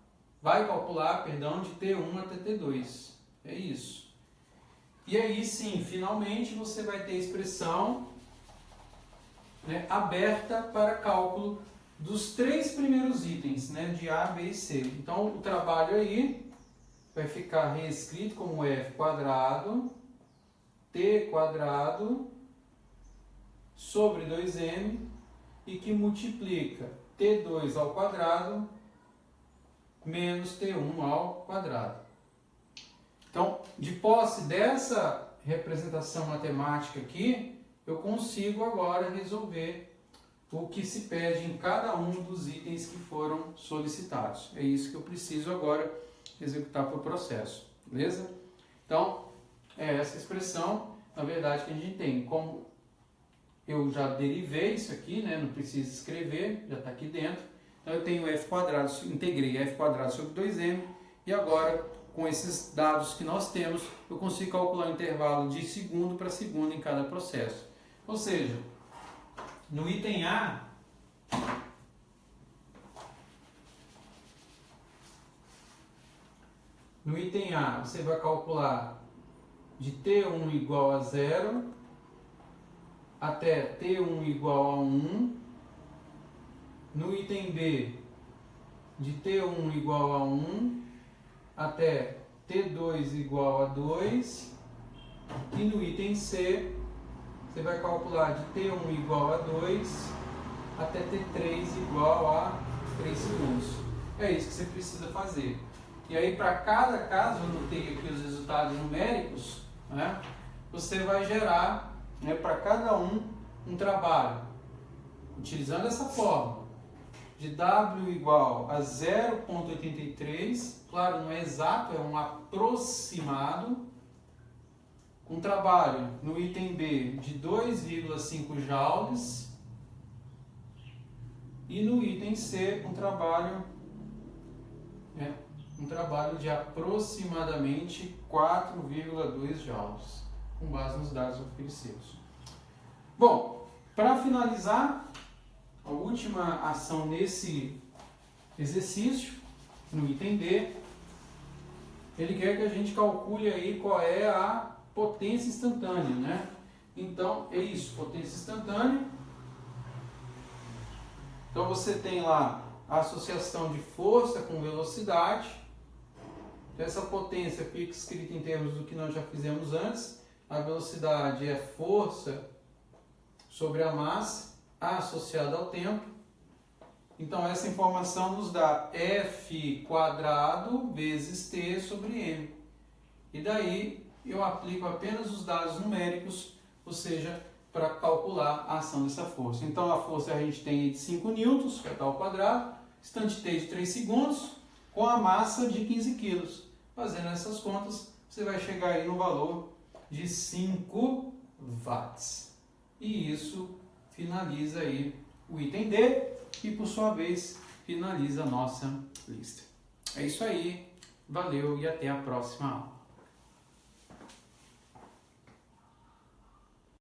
perdão, de t1 até t2. É isso. E aí sim, finalmente você vai ter a expressão, né, aberta para cálculo dos 3 primeiros itens, né, de A, B e C. Então o trabalho aí vai ficar reescrito como f quadrado, t quadrado, sobre 2m, e que multiplica t2 ao quadrado menos t1 ao quadrado. Então, de posse dessa representação matemática aqui, eu consigo agora resolver o que se pede em cada um dos itens que foram solicitados. É isso que eu preciso agora executar para o processo, beleza? Então, é essa expressão, na verdade, que a gente tem. Como eu já derivei isso aqui, né? Não preciso escrever, já está aqui dentro. Então eu tenho f quadrado, integrei f quadrado sobre 2m, e agora, com esses dados que nós temos, eu consigo calcular o intervalo de segundo para segundo em cada processo. Ou seja, no item A, você vai calcular de t1 igual a 0 até t1 igual a 1. No item B, de t1 igual a 1 até t2 igual a 2. E no item C, você vai calcular de t1 igual a 2 até t3 igual a 3 segundos. É isso que você precisa fazer. E aí, para cada caso, eu anotei aqui os resultados numéricos, né? Você vai gerar, né, para cada um trabalho, utilizando essa fórmula de W igual a 0,83, claro, não é exato, é um aproximado, um trabalho no item B de 2,5 joules e no item C um trabalho de aproximadamente 4,2 joules, com base nos dados oferecidos. Bom, para finalizar, a última ação nesse exercício, no item D, ele quer que a gente calcule aí qual é a potência instantânea, né? Então, é isso, potência instantânea. Então, você tem lá a associação de força com velocidade. Essa potência fica escrita em termos do que nós já fizemos antes. A velocidade é força sobre a massa, associada ao tempo. Então, essa informação nos dá F quadrado vezes T sobre M. E daí, eu aplico apenas os dados numéricos, ou seja, para calcular a ação dessa força. Então, a força a gente tem de 5 newtons, que é tal quadrado, instante T de 3 segundos, com a massa de 15 quilos. Fazendo essas contas, você vai chegar aí no valor de 5 watts. E isso finaliza aí o item D e, por sua vez, finaliza a nossa lista. É isso aí, valeu e até a próxima aula.